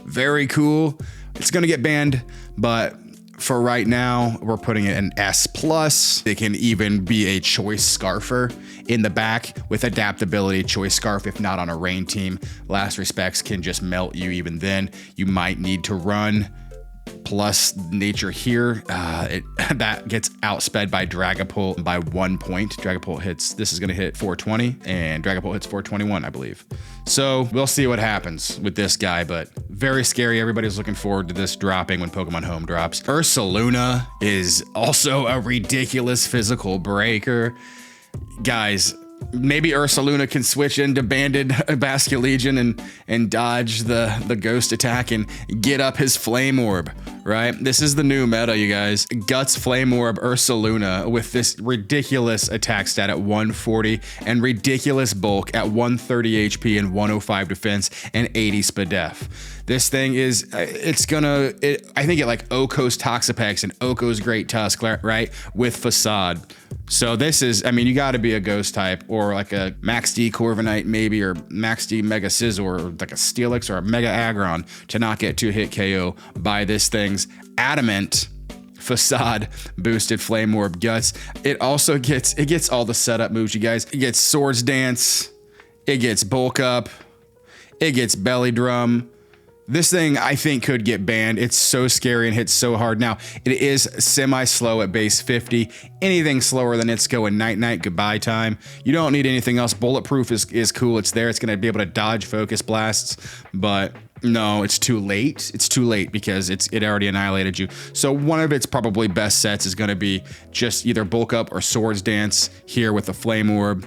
Very cool. It's going to get banned, but for right now, we're putting it in S+. It can even be a choice scarfer in the back with adaptability. Choice scarf, if not on a rain team. Last respects can just melt you even then. You might need to run plus nature here. That gets outsped by Dragapult by 1 point. Dragapult hits, this is going to hit 420, and Dragapult hits 421, I believe. So we'll see what happens with this guy, but very scary. Everybody's looking forward to this dropping when Pokemon Home drops. Ursaluna is also a ridiculous physical breaker. Guys, maybe Ursaluna can switch into banded Basculegion and dodge the ghost attack and get up his Flame Orb, right? This is the new meta, you guys. Guts Flame Orb Ursaluna with this ridiculous attack stat at 140 and ridiculous bulk at 130 HP and 105 defense and 80 SPDF. This thing is, I think it like Oko's Toxapex and Oko's Great Tusk, right? With Facade. So this is, I mean, you got to be a ghost type or like a Max D Corviknight maybe, or Max D Mega Scizor, or like a Steelix or a Mega Aggron to not get 2-hit KO by this thing's adamant Facade boosted Flame Orb Guts. It also gets all the setup moves, you guys. It gets Swords Dance, it gets Bulk Up, it gets Belly Drum. This thing, I think, could get banned. It's so scary and hits so hard. Now, it is semi-slow at base 50. Anything slower than it's going night-night, goodbye time. You don't need anything else. Bulletproof is cool. It's there. It's going to be able to dodge focus blasts. But no, it's too late. It's too late because it already annihilated you. So one of its probably best sets is going to be just either Bulk Up or Swords Dance here with the Flame Orb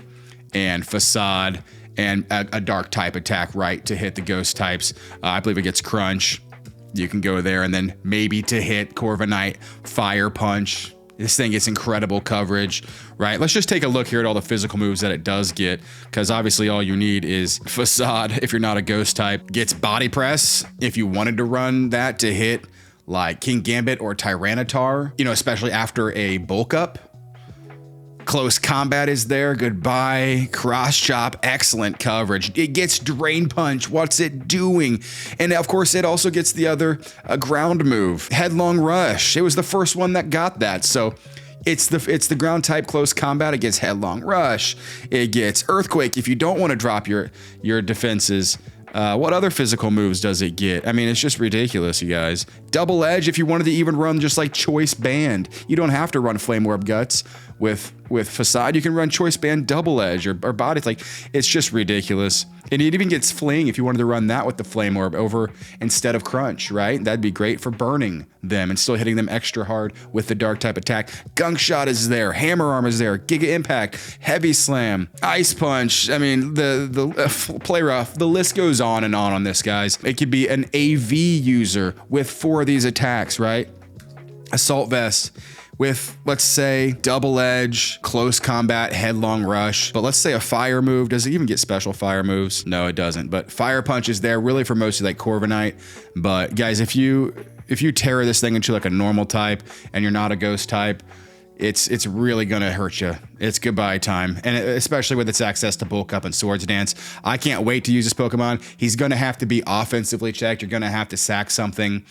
and Facade, and a dark type attack, right, to hit the ghost types. I believe it gets Crunch. You can go there, and then maybe to hit Corviknight, Fire Punch. This thing gets incredible coverage, right? Let's just take a look here at all the physical moves that it does get, because obviously all you need is Facade if you're not a ghost type. Gets Body Press if you wanted to run that to hit like King Gambit or Tyranitar, you know, especially after a Bulk Up. Close combat is there. Goodbye. Cross chop. Excellent coverage. It gets Drain Punch. What's it doing? And of course, it also gets the other ground move. Headlong Rush. It was the first one that got that. So it's the ground type close combat. It gets Headlong Rush. It gets Earthquake if you don't want to drop your defenses. What other physical moves does it get? I mean, it's just ridiculous, you guys. Double Edge if you wanted to even run just like Choice Band. You don't have to run Flame Orb Guts with Facade. You can run Choice Band Double Edge or Body. It's like, it's just ridiculous. And it even gets Fling if you wanted to run that with the Flame Orb over instead of Crunch, right? That'd be great for burning them and still hitting them extra hard with the Dark type attack. Gunk Shot is there. Hammer Arm is there. Giga Impact. Heavy Slam. Ice Punch. I mean, Play Rough. The list goes on this, guys. It could be an AV user with 4 of these attacks, right? Assault Vest with, let's say, Double Edge, Close Combat, Headlong Rush. But let's say a fire move. Does it even get special fire moves? No, it doesn't. But Fire Punch is there really for mostly like Corviknight. But guys, if you terror this thing into like a normal type and you're not a ghost type, it's really gonna hurt you. It's goodbye time, and especially with its access to Bulk Up and Swords Dance. I can't wait to use this Pokemon. He's gonna have to be offensively checked. You're gonna have to sack something,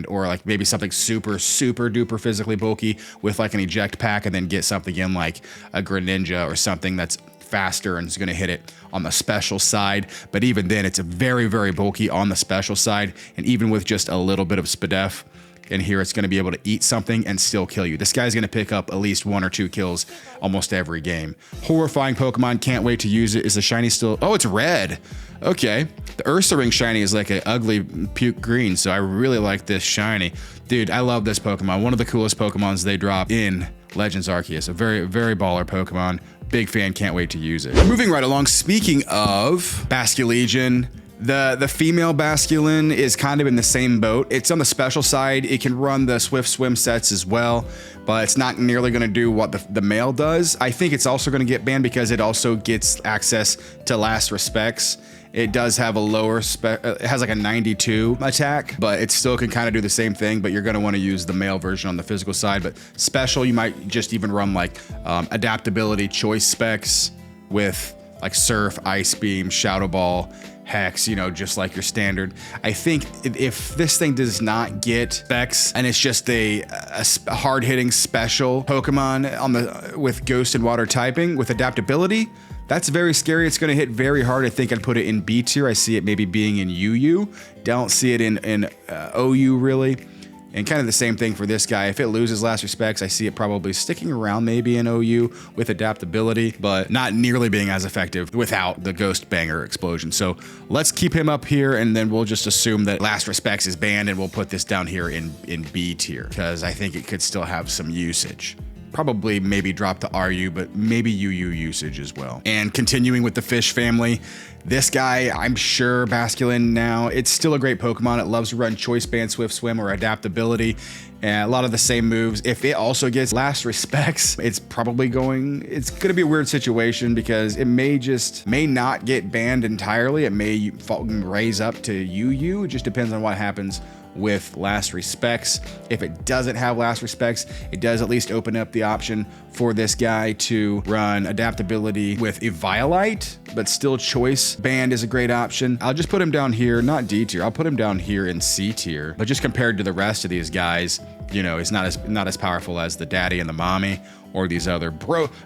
or like maybe something super duper physically bulky with like an eject pack, and then get something in like a Greninja or something that's faster and is going to hit it on the special side. But even then, it's a very bulky on the special side, and even with just a little bit of Spadef in here, it's going to be able to eat something and still kill you. This guy's going to pick up at least 1 or 2 kills almost every game. Horrifying Pokemon, can't wait to use it. Is the shiny still? Oh, it's red. Okay. The Ursaring shiny is like an ugly puke green, so I really like this shiny. Dude, I love this Pokemon. One of the coolest Pokemons they drop in Legends Arceus. A very baller Pokemon. Big fan, can't wait to use it. Moving right along, speaking of Basculegion, the female Basculin is kind of in the same boat. It's on the special side. It can run the Swift Swim sets as well, but it's not nearly going to do what the male does. I think it's also going to get banned because it also gets access to Last Respects. It does have a lower it has like a 92 attack, but it still can kind of do the same thing, but you're going to want to use the male version on the physical side. But special, you might just even run like adaptability choice specs with like Surf, Ice Beam, Shadow Ball, Hex, you know, just like your standard. I think if this thing does not get specs and it's just a hard-hitting special Pokemon with Ghost and Water typing with adaptability, that's very scary. It's going to hit very hard. I think I'd put it in B tier. I see it maybe being in UU. Don't see it in OU really. And kind of the same thing for this guy. If it loses Last Respects, I see it probably sticking around maybe in OU with adaptability, but not nearly being as effective without the Ghost Banger explosion. So let's keep him up here, and then we'll just assume that Last Respects is banned, and we'll put this down here in B tier, because I think it could still have some usage. Probably maybe drop the RU, but maybe UU usage as well. And continuing with the fish family, this guy, I'm sure Basculin now, it's still a great Pokemon. It loves to run Choice Band, Swift Swim, or Adaptability. And a lot of the same moves. If it also gets Last Respects, it's probably going to be a weird situation because it may not get banned entirely. It may raise up to UU. It just depends on what happens with Last Respects. If it doesn't have Last Respects, it does at least open up the option for this guy to run adaptability with Viability, but still Choice Band is a great option. I'll just put him down here, not D tier. I'll put him down here in C tier, but just compared to the rest of these guys, you know, it's not as powerful as the daddy and the mommy or these other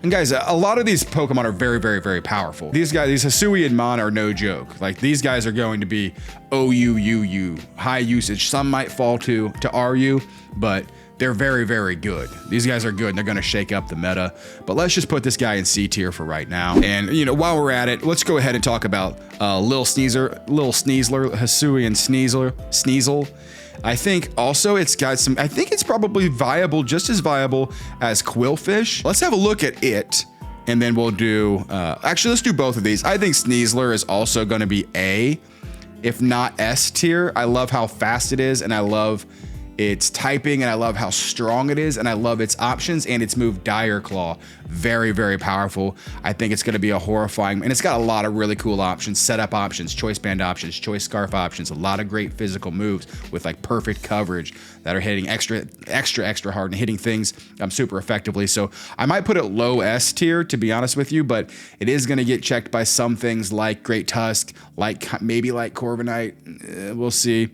and guys, a lot of these Pokemon are very powerful. These Hisui and Mon are no joke. Like, these guys are going to be OU, UU, high usage. Some might fall to RU, but they're very good. These guys are good and they're gonna shake up the meta. But let's just put this guy in C tier for right now. And you know, while we're at it, let's go ahead and talk about Lil Sneasler, Hisui and Sneasel. I think also it's got some, I think it's probably viable, just as viable as Qwilfish. Let's have a look at it, and then we'll do, actually let's do both of these. I think Sneasler is also gonna be A, if not S tier. I love how fast it is, and I love its typing, and I love how strong it is, and I love its options and its move Dire Claw. Very, very powerful. I think it's going to be a horrifying, and it's got a lot of really cool options, setup options, choice band options, choice scarf options, a lot of great physical moves with like perfect coverage that are hitting extra hard and hitting things super effectively. So I might put it low S tier, to be honest with you, but it is going to get checked by some things like Great Tusk, like maybe like Corviknight, we'll see,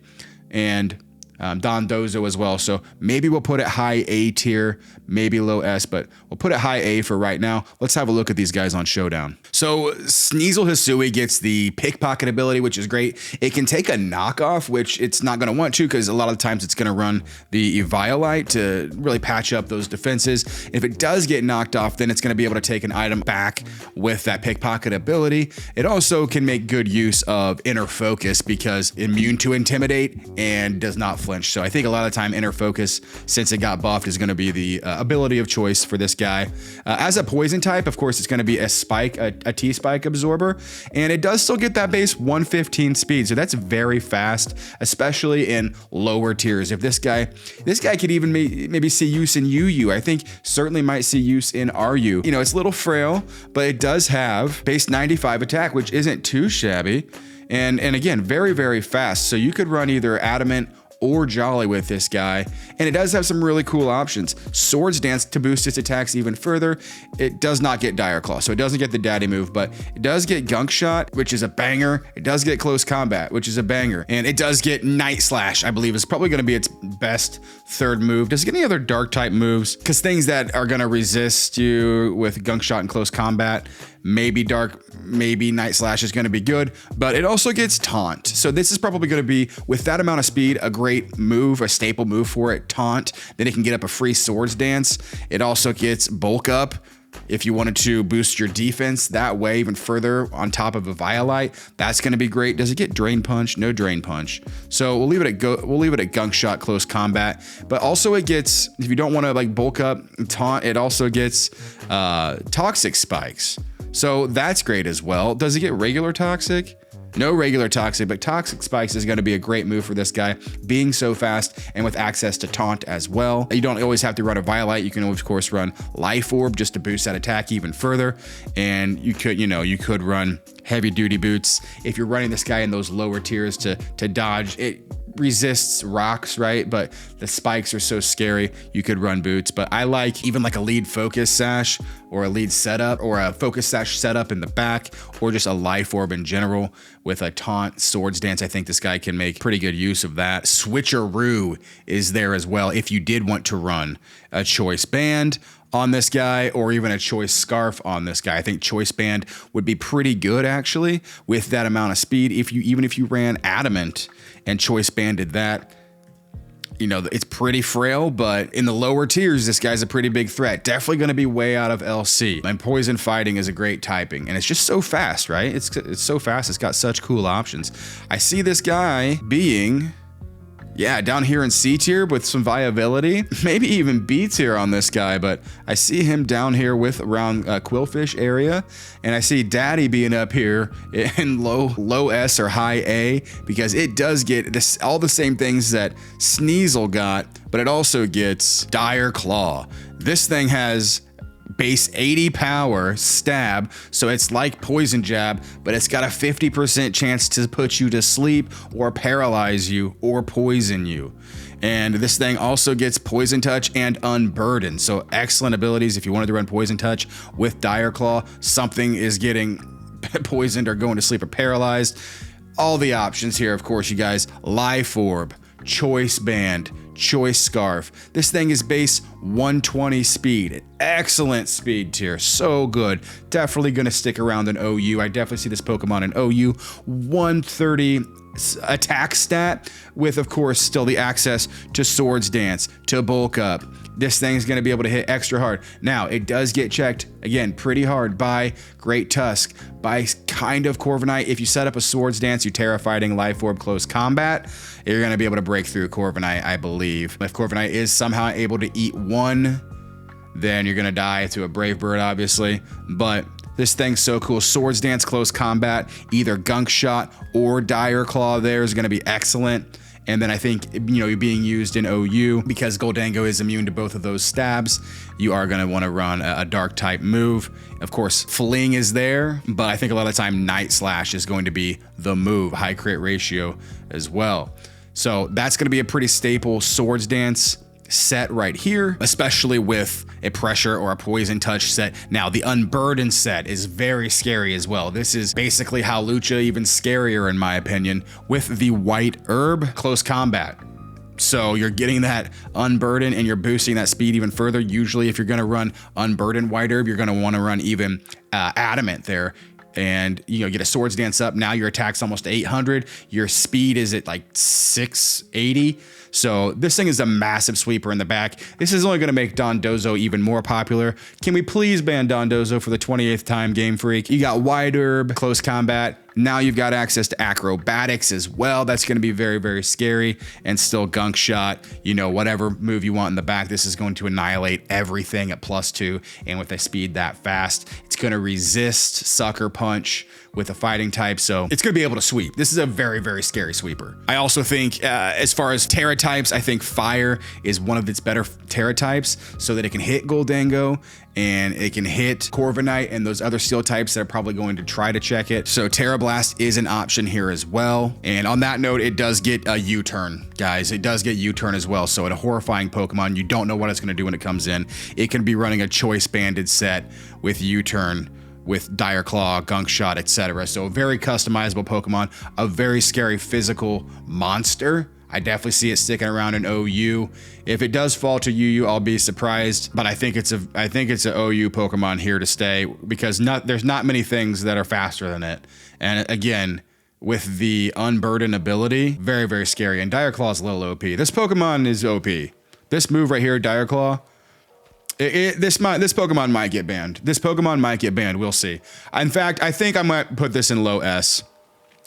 and Dondozo as well. So maybe we'll put it high A tier, maybe low S, but we'll put it high A for right now. Let's have a look at these guys on Showdown. So Sneasel-Hisui gets the pickpocket ability, which is great. It can take a knockoff, which it's not going to want to, because a lot of times it's going to run the Viability to really patch up those defenses. If it does get knocked off, then it's going to be able to take an item back with that pickpocket ability. It also can make good use of Inner Focus, because immune to Intimidate and does not flinch. So I think a lot of the time Inner Focus, since it got buffed, is going to be the ability of choice for this guy. As a poison type, of course, it's going to be a spike, a T-Spike absorber, and it does still get that base 115 speed. So that's very fast, especially in lower tiers. If this guy could even maybe see use in UU. I think certainly might see use in RU. You know, it's a little frail, but it does have base 95 attack, which isn't too shabby. And again, very, very fast. So you could run either Adamant or Jolly with this guy, and it does have some really cool options. Swords Dance to boost its attacks even further. It does not get Dire Claw, so it doesn't get the daddy move, but it does get Gunk Shot, which is a banger. It does get Close Combat, which is a banger, and it does get Night Slash. I believe is probably going to be its best third move. Does it get any other dark type moves? Because things that are going to resist you with Gunk Shot and Close Combat, maybe Dark, maybe Night Slash is going to be good, but it also gets Taunt. So this is probably going to be, with that amount of speed, a great move, a staple move for it, Taunt. Then it can get up a free Swords Dance. It also gets Bulk Up if you wanted to boost your defense that way even further on top of a Violite. That's going to be great. Does it get Drain Punch? No Drain Punch. So we'll leave it at Gunk Shot, Close Combat. But also it gets, if you don't want to like bulk up, Taunt, it also gets Toxic Spikes. So that's great as well. Does it get regular Toxic? No regular Toxic, but Toxic Spikes is going to be a great move for this guy, being so fast and with access to Taunt as well. You don't always have to run a Violite. You can, of course, run Life Orb just to boost that attack even further. And you could run Heavy Duty Boots. If you're running this guy in those lower tiers to dodge, it resists rocks, right? But the spikes are so scary, you could run boots. But I like even like a lead focus sash or a lead setup or a focus sash setup in the back, or just a life orb in general with a taunt swords dance. I think this guy can make pretty good use of that. Switcheroo is there as well if you did want to run a choice band on this guy, or even a choice scarf on this guy. I think choice band would be pretty good actually with that amount of speed. Even if you ran adamant and choice banded that, you know, it's pretty frail, but in the lower tiers, this guy's a pretty big threat. Definitely going to be way out of LC. And poison fighting is a great typing, and it's just so fast, right? It's so fast. It's got such cool options. I see this guy being, yeah, down here in C tier with some viability, maybe even B tier on this guy, but I see him down here with around Qwilfish area, and I see Daddy being up here in low S or high A, because it does get this, all the same things that Sneasel got, but it also gets Dire Claw. This thing has base 80 power stab, so it's like poison jab, but it's got a 50% chance to put you to sleep or paralyze you or poison you. And this thing also gets poison touch and unburden, so excellent abilities if you wanted to run poison touch with Dire Claw. Something is getting poisoned or going to sleep or paralyzed. All the options here, of course, you guys. Life Orb, Choice Band, Choice Scarf. This thing is base 120 speed. Excellent speed tier. So good. Definitely going to stick around in OU. I definitely see this Pokemon in OU. 130 attack stat with, of course, still the access to Swords Dance, to bulk up. This thing's going to be able to hit extra hard. Now, it does get checked, again, pretty hard by Great Tusk, by kind of Corviknight. If you set up a Swords Dance, you Terra-Fighting, Life Orb, Close Combat, you're going to be able to break through Corviknight, I believe. If Corviknight is somehow able to eat one, then you're going to die to a Brave Bird, obviously. But this thing's so cool. Swords Dance, Close Combat, either Gunk Shot or Dire Claw there is going to be excellent. And then I think, being used in OU, because Gholdengo is immune to both of those stabs, you are going to want to run a dark type move. Of course, Fling is there, but I think a lot of the time Night Slash is going to be the move, high crit ratio as well. So that's going to be a pretty staple Swords Dance set right here, especially with a pressure or a poison touch set. Now the Unburden set is very scary as well. This is basically how Lucha, even scarier in my opinion, with the white herb close combat. So you're getting that Unburden and you're boosting that speed even further. Usually if you're going to run Unburden white herb, you're going to want to run even Adamant there. And get a Swords Dance up. Now your attack's almost 800. Your speed is at like 680. So this thing is a massive sweeper in the back. This is only going to make Dondozo even more popular. Can we please ban Dondozo for the 28th time, Game Freak? You got Wide Herb, Close Combat. Now you've got access to Acrobatics as well. That's going to be very, very scary. And still Gunk Shot, whatever move you want in the back. This is going to annihilate everything at +2. And with a speed that fast, it's going to resist Sucker Punch with a fighting type, so it's going to be able to sweep. This is a very, very scary sweeper. I also think as far as Terra types, I think Fire is one of its better Terra types so that it can hit Gholdengo and it can hit Corviknight and those other Steel types that are probably going to try to check it. So Terra Blast is an option here as well. And on that note, it does get a U-turn, guys. It does get U-turn as well. So a horrifying Pokemon, you don't know what it's going to do when it comes in. It can be running a choice banded set with U-turn, with Dire Claw, Gunk Shot, etc. So a very customizable Pokemon, a very scary physical monster. I definitely see it sticking around in OU. If it does fall to UU, I'll be surprised, but I think it's a OU Pokemon here to stay because there's not many things that are faster than it. And again, with the Unburden ability, very, very scary. And Dire Claw is a little OP. This Pokemon is OP. This move right here, Dire Claw, this Pokemon might get banned. This Pokemon might get banned. We'll see. In fact, I think I might put this in low S.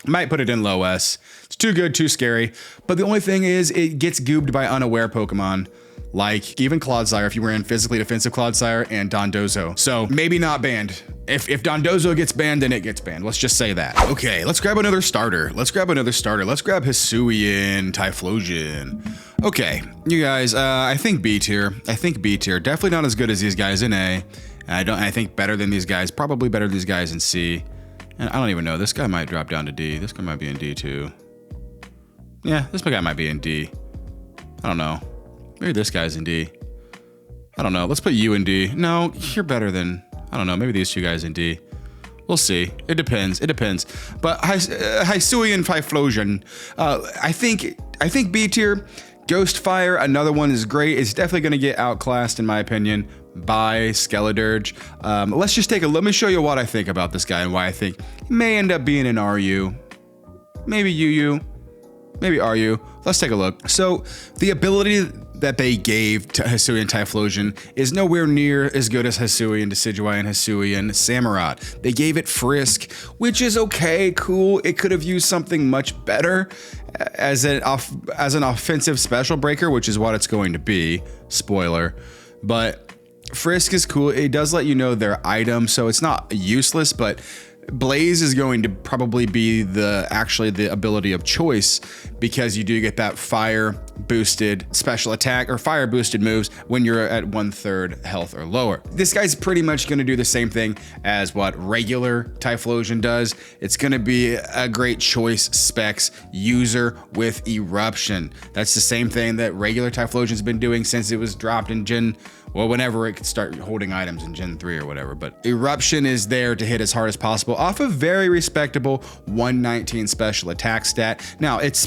Might put it in low S. It's too good, too scary. But the only thing is it gets goobed by unaware Pokemon, like even Clodsire, if you were in physically defensive Clodsire, and Dondozo. So maybe not banned. If Dondozo gets banned, then it gets banned. Let's just say that. Okay, let's grab another starter. Let's grab Hisuian, Typhlosion. Okay, you guys, I think B tier. Definitely not as good as these guys in A. I think better than these guys. Probably better than these guys in C. And I don't even know. This guy might drop down to D. This guy might be in D too. Yeah, this guy might be in D. I don't know. Maybe this guy's in D. I don't know. Let's put you in D. No, you're better than, I don't know. Maybe these two guys in D. We'll see. It depends. But Hisuian Typhlosion, I think B tier. Ghostfire, another one is great. It's definitely going to get outclassed in my opinion by Skeledirge. Let me show you what I think about this guy and why I think he may end up being an RU. Maybe UU. Maybe RU. Let's take a look. So the ability that they gave to Hisuian Typhlosion is nowhere near as good as Hisuian, Decidueye-Hisui, and Samurott. They gave it Frisk, which is okay, cool. It could have used something much better as an offensive special breaker, which is what it's going to be. Spoiler. But Frisk is cool. It does let you know their item, so it's not useless, but Blaze is going to probably be the ability of choice because you do get that fire boosted special attack or fire boosted moves when you're at 1/3 health or lower. This guy's pretty much going to do the same thing as what regular Typhlosion does. It's going to be a great choice specs user with Eruption. That's the same thing that regular Typhlosion's been doing since it was dropped in Gen, well, whenever it could start holding items in Gen 3 or whatever. But Eruption is there to hit as hard as possible off a very respectable 119 special attack stat. Now, its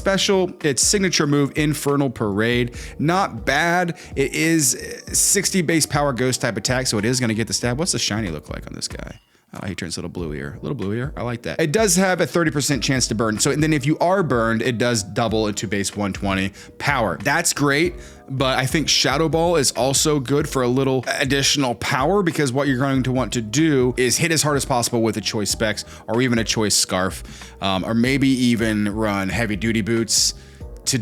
signature move, Infernal Parade, not bad. It is 60 base power ghost type attack, so it is going to get the stab. What's the shiny look like on this guy? Oh, he turns a little bluier. I like that. It does have a 30% chance to burn. So and then if you are burned, it does double into base 120 power. That's great, but I think Shadow Ball is also good for a little additional power because what you're going to want to do is hit as hard as possible with a choice specs or even a choice scarf, or maybe even run heavy duty boots to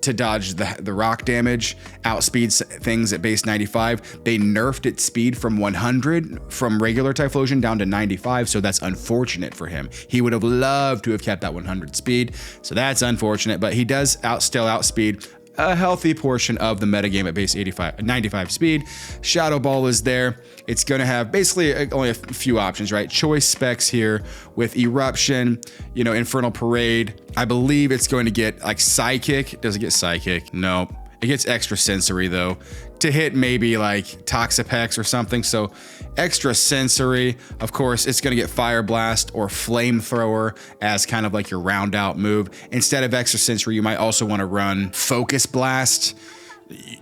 to dodge the rock damage, outspeeds things at base 95. They nerfed its speed from 100 from regular Typhlosion down to 95, so that's unfortunate for him. He would have loved to have kept that 100 speed, so that's unfortunate, but he does still outspeed a healthy portion of the metagame at base 95 speed. Shadow Ball is there. It's going to have basically only a few options, right? Choice specs here with Eruption, you know, Infernal Parade. I believe it's going to get like Psychic. Does it get Psychic? No. It gets Extra Sensory though, to hit maybe like Toxapex or something. So Extra Sensory, of course, it's gonna get Fire Blast or Flamethrower as kind of like your round out move. Instead of Extra Sensory, you might also wanna run Focus Blast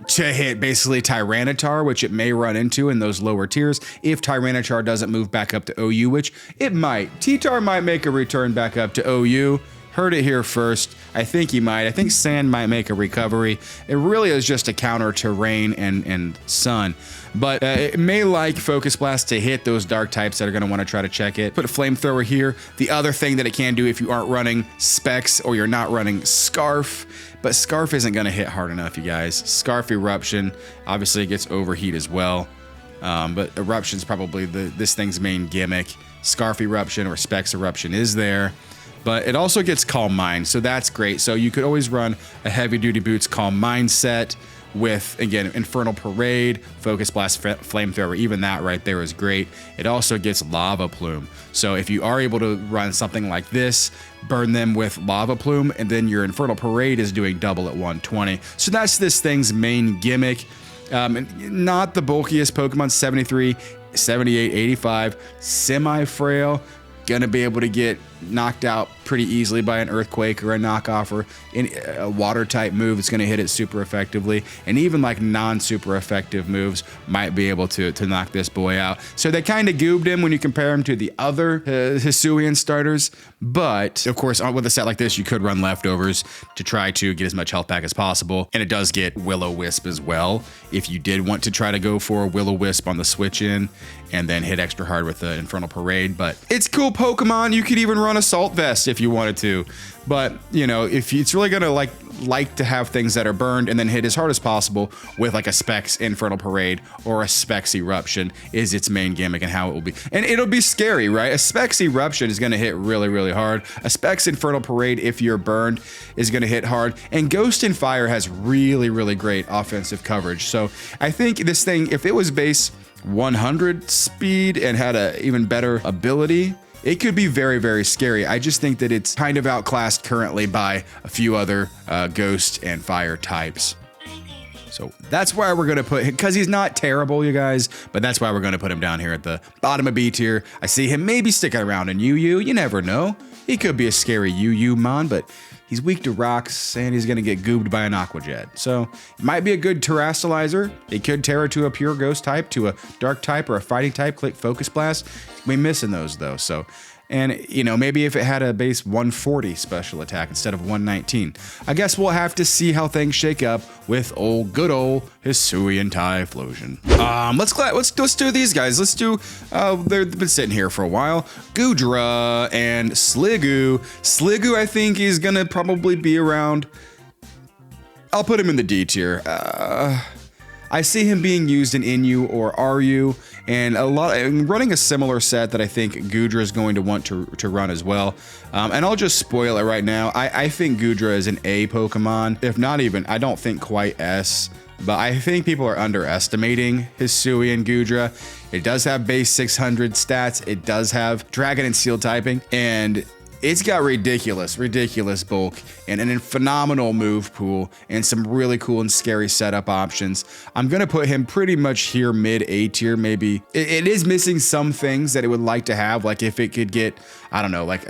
to hit basically Tyranitar, which it may run into in those lower tiers if Tyranitar doesn't move back up to OU, which it might. T-Tar might make a return back up to OU. Heard it here first. I think he might. I think Sand might make a recovery. It really is just a counter to Rain and Sun. But it may like Focus Blast to hit those dark types that are going to want to try to check it. Put a Flamethrower here. The other thing that it can do if you aren't running Specs or you're not running Scarf, but Scarf isn't going to hit hard enough, you guys. Scarf Eruption, obviously it gets Overheat as well. But Eruption's probably this thing's main gimmick. Scarf Eruption or Specs Eruption is there. But it also gets Calm Mind, so that's great. So you could always run a Heavy Duty Boots Calm Mind set with, again, Infernal Parade, Focus Blast, Flamethrower. Even that right there is great. It also gets Lava Plume. So if you are able to run something like this, burn them with Lava Plume, and then your Infernal Parade is doing double at 120. So that's this thing's main gimmick. Not the bulkiest Pokemon, 73, 78, 85, semi-frail. Gonna be able to get knocked out pretty easily by an Earthquake or a knockoff or a water type move. It's gonna hit it super effectively, and even like non-super effective moves might be able to knock this boy out. So they kind of goobed him when you compare him to the other Hisuian starters, but of course with a set like this you could run leftovers to try to get as much health back as possible, and it does get Will-O-Wisp as well if you did want to try to go for a Will-O-Wisp on the switch in and then hit extra hard with the Infernal Parade. But it's cool Pokemon. You could even run Assault Vest if you wanted to, but you know, if it's really gonna like to have things that are burned and then hit as hard as possible with like a Specs Infernal Parade or a Specs Eruption is its main gimmick and how it will be. And it'll be scary, right? A Specs Eruption is gonna hit really, really hard. A Specs Infernal Parade, if you're burned, is gonna hit hard. And Ghost and Fire has really, really great offensive coverage. So I think this thing, if it was base 100 speed and had a even better ability, it could be very, very scary. I just think that it's kind of outclassed currently by a few other Ghost and Fire types. So that's why we're going to put him, because he's not terrible, you guys, but that's why we're going to put him down here at the bottom of B tier. I see him maybe sticking around in UU. You never know. He could be a scary UU mon, but he's weak to rocks, and he's going to get goobed by an Aqua Jet. So it might be a good Terrastalizer. It could Terra to a pure Ghost type, to a Dark type, or a Fighting type. Click Focus Blast. We're missing those, though. So, and, you know, maybe if it had a base 140 special attack instead of 119. I guess we'll have to see how things shake up with good old Hisuian Typhlosion. Let's do these guys. Let's do, they've been sitting here for a while. Goodra and Sliggoo. Sliggoo, I think, is gonna probably be around, I'll put him in the D tier. I see him being used in Inu or RU, and running a similar set that I think Goodra is going to want to run as well. And I'll just spoil it right now. I think Goodra is an A Pokemon, if not even, I don't think quite S, but I think people are underestimating Hisuian Goodra. It does have base 600 stats. It does have Dragon and Steel typing, and it's got ridiculous bulk and a phenomenal move pool and some really cool and scary setup options. I'm going to put him pretty much here mid A tier, maybe. It is missing some things that it would like to have, like if it could get, I don't know, like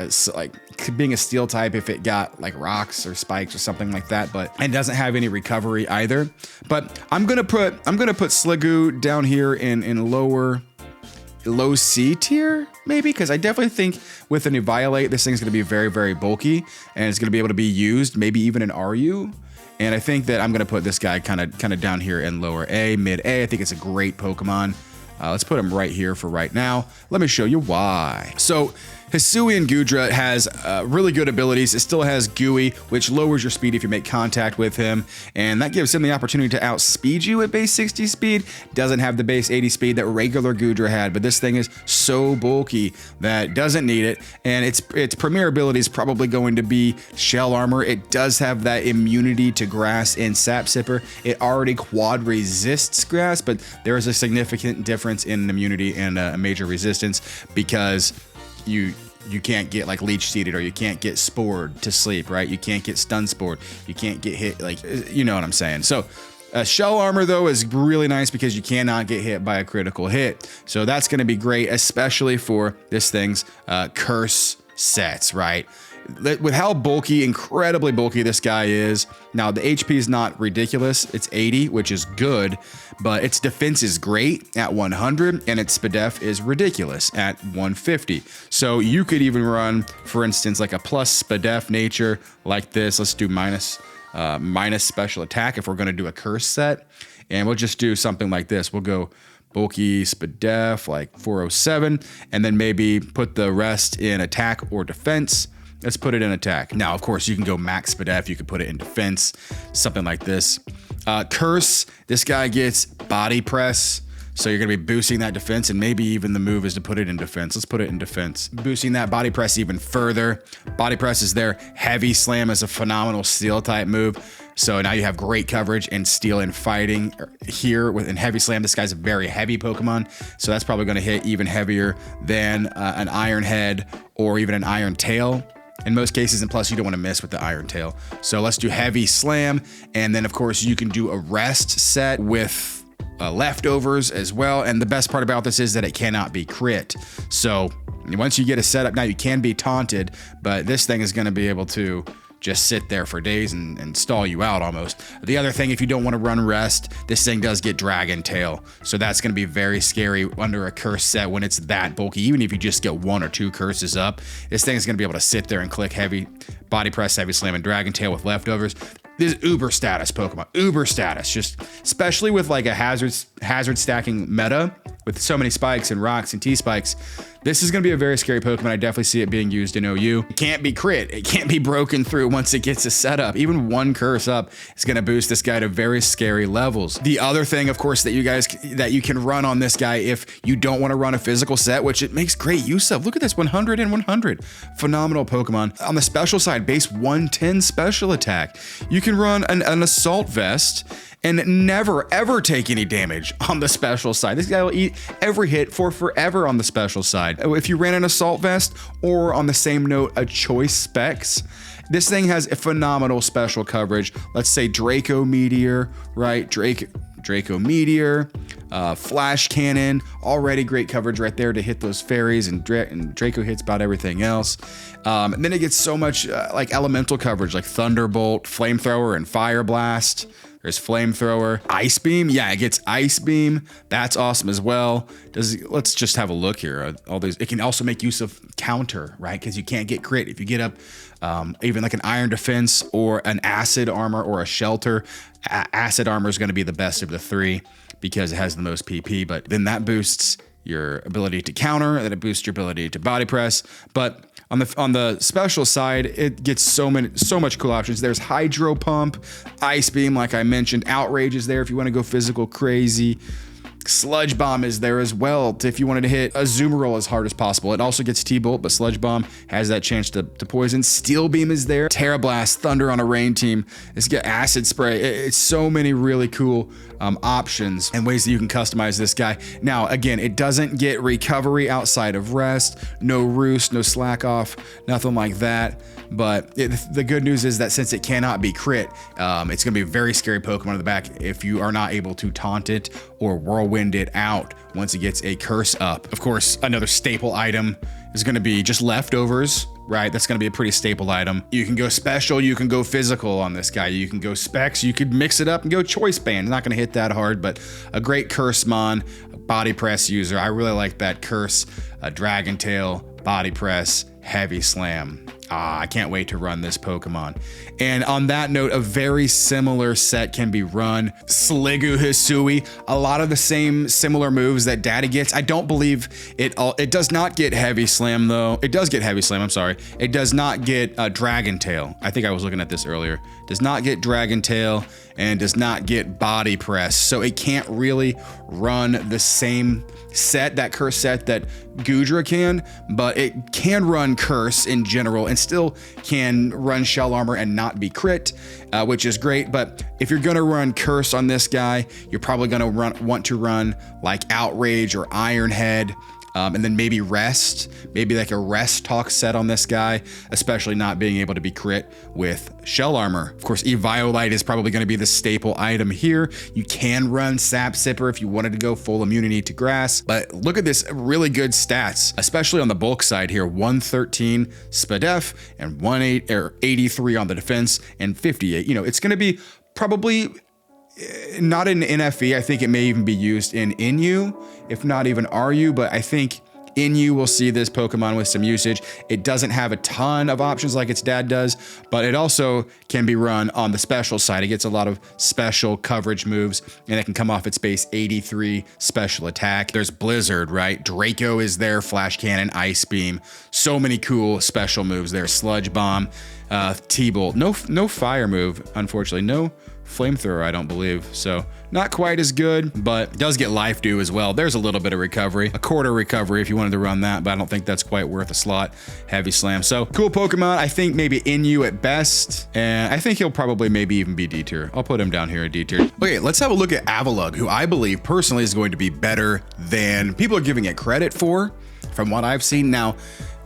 being a steel type, if it got like rocks or spikes or something like that, but it doesn't have any recovery either. But I'm going to put Sliggoo down here in low C tier, maybe, because I definitely think with an Eviolate, this thing's going to be very, very bulky, and it's going to be able to be used, maybe even in RU. And I think that I'm going to put this guy kind of down here in lower A, mid A. I think it's a great Pokemon. Let's put him right here for right now. Let me show you why. So Hisuian Goodra has really good abilities. It still has Gooey, which lowers your speed if you make contact with him, and that gives him the opportunity to outspeed you at base 60 speed. Doesn't have the base 80 speed that regular Goodra had, but this thing is so bulky that doesn't need it, and its premier ability is probably going to be Shell Armor. It does have that immunity to Grass and Sap Sipper. It already quad resists Grass, but there is a significant difference in immunity and a major resistance because you can't get like leech seeded, or you can't get spored to sleep, right? You can't get stun spored. You can't get hit, like, you know what I'm saying. So Shell Armor though is really nice because you cannot get hit by a critical hit. So that's going to be great, especially for this thing's curse sets, right? With how bulky, incredibly bulky this guy is. Now the HP is not ridiculous. It's 80, which is good, but its defense is great at 100, and its SPDEF is ridiculous at 150. So you could even run, for instance, like a plus SPDEF nature like this. Let's do minus special attack if we're going to do a curse set, and we'll just do something like this. We'll go bulky SPDEF like 407, and then maybe put the rest in attack or defense. Let's put it in attack. Now, of course, you can go max SPDEF. You could put it in defense, something like this. Curse, this guy gets body press. So you're going to be boosting that defense, and maybe even the move is to put it in defense. Let's put it in defense. Boosting that body press even further. Body press is there. Heavy Slam is a phenomenal steel type move. So now you have great coverage in steel and fighting here in Heavy Slam. This guy's a very heavy Pokemon, so that's probably going to hit even heavier than an Iron Head or even an Iron Tail in most cases, and plus you don't want to miss with the Iron Tail. So let's do Heavy Slam, and then of course you can do a rest set with leftovers as well. And the best part about this is that it cannot be crit. So once you get a setup, now you can be taunted, but this thing is going to be able to just sit there for days and stall you out almost. The other thing, if you don't want to run rest, this thing does get Dragon Tail. So that's going to be very scary under a curse set when it's that bulky. Even if you just get 1 or 2 curses up, this thing is going to be able to sit there and click heavy body press, Heavy Slam, and Dragon Tail with leftovers. This is uber status Pokemon, uber status, just especially with like a hazard stacking meta with so many spikes and rocks and T-spikes. This is going to be a very scary Pokemon. I definitely see it being used in OU. It can't be crit. It can't be broken through once it gets a setup. Even 1 curse up is going to boost this guy to very scary levels. The other thing, of course, that you can run on this guy if you don't want to run a physical set, which it makes great use of. Look at this, 100 and 100. Phenomenal Pokemon. On the special side, base 110 special attack. You can run an Assault Vest and never ever take any damage on the special side. This guy will eat every hit for forever on the special side. If you ran an Assault Vest, or on the same note, a Choice Specs, this thing has a phenomenal special coverage. Let's say Draco Meteor, right? Draco Meteor, Flash Cannon, already great coverage right there to hit those fairies, and Draco hits about everything else. And then it gets so much like elemental coverage, like Thunderbolt, Flamethrower, and Fire Blast. There's Flamethrower, Ice Beam. Yeah, it gets Ice Beam. That's awesome as well. Let's just have a look here. All these. It can also make use of Counter, right? Because you can't get crit if you get up even like an Iron Defense or an Acid Armor or a Shelter. Acid Armor is going to be the best of the 3 because it has the most PP. But then that boosts your ability to counter, and it boosts your ability to body press. But on the special side, it gets so much cool options. There's Hydro Pump, Ice Beam, like I mentioned. Outrage is there if you want to go physical crazy. Sludge Bomb is there as well if you wanted to hit a Azumarill as hard as possible. It also gets T-Bolt, but Sludge Bomb has that chance to poison. Steel Beam is there. Terra Blast, Thunder on a Rain Team. It's got Acid Spray. It's so many really cool options and ways that you can customize this guy. Now, again, it doesn't get recovery outside of rest. No roost, no slack off, nothing like that. But the good news is that since it cannot be crit, it's going to be a very scary Pokemon in the back if you are not able to taunt it or whirlwind it out once it gets a curse up. Of course, another staple item is going to be just leftovers, right? That's going to be a pretty staple item. You can go special, you can go physical on this guy, you can go specs, you could mix it up and go choice band. Not going to hit that hard, but a great curse mon, body press user. I really like that curse, Dragon Tail, body press, Heavy Slam. I can't wait to run this Pokemon. And on that note, a very similar set can be run. Sliggoo-Hisui, a lot of the same similar moves that Daddy gets. I don't believe it does not get Heavy Slam though. It does get Heavy Slam, I'm sorry. It does not get Dragon Tail. I think I was looking at this earlier. Does not get Dragon Tail and does not get Body Press. So it can't really run the same set, that curse set that Goodra can, but it can run curse in general and still can run shell armor and not be crit, which is great. But if you're gonna run curse on this guy, you're probably gonna want to run like Outrage or Iron Head. And then maybe Rest, maybe like a Rest Talk set on this guy, especially not being able to be crit with Shell Armor. Of course, Eviolite is probably going to be the staple item here. You can run Sap Sipper if you wanted to go full immunity to grass, but look at this really good stats, especially on the bulk side here. 113 SPDEF and 83 on the defense and 58. You know, it's going to be probably not in NFE. I think it may even be used in Inu, if not even RU, but I think Inu will see this Pokemon with some usage. It doesn't have a ton of options like its dad does, but it also can be run on the special side. It gets a lot of special coverage moves, and it can come off its base 83 special attack. There's Blizzard, right? Draco is there, Flash Cannon, Ice Beam. So many cool special moves there. Sludge Bomb, T-Bolt. No fire move, unfortunately. No Flamethrower, I don't believe. So not quite as good, but does get Life Dew as well. There's a little bit of recovery, a quarter recovery if you wanted to run that, but I don't think that's quite worth a slot. Heavy Slam. So cool Pokemon. I think maybe Inu at best, and I think he'll probably maybe even be D tier. I'll put him down here at D tier. Okay, let's have a look at Avalaugg, who I believe personally is going to be better than people are giving it credit for, from what I've seen. Now,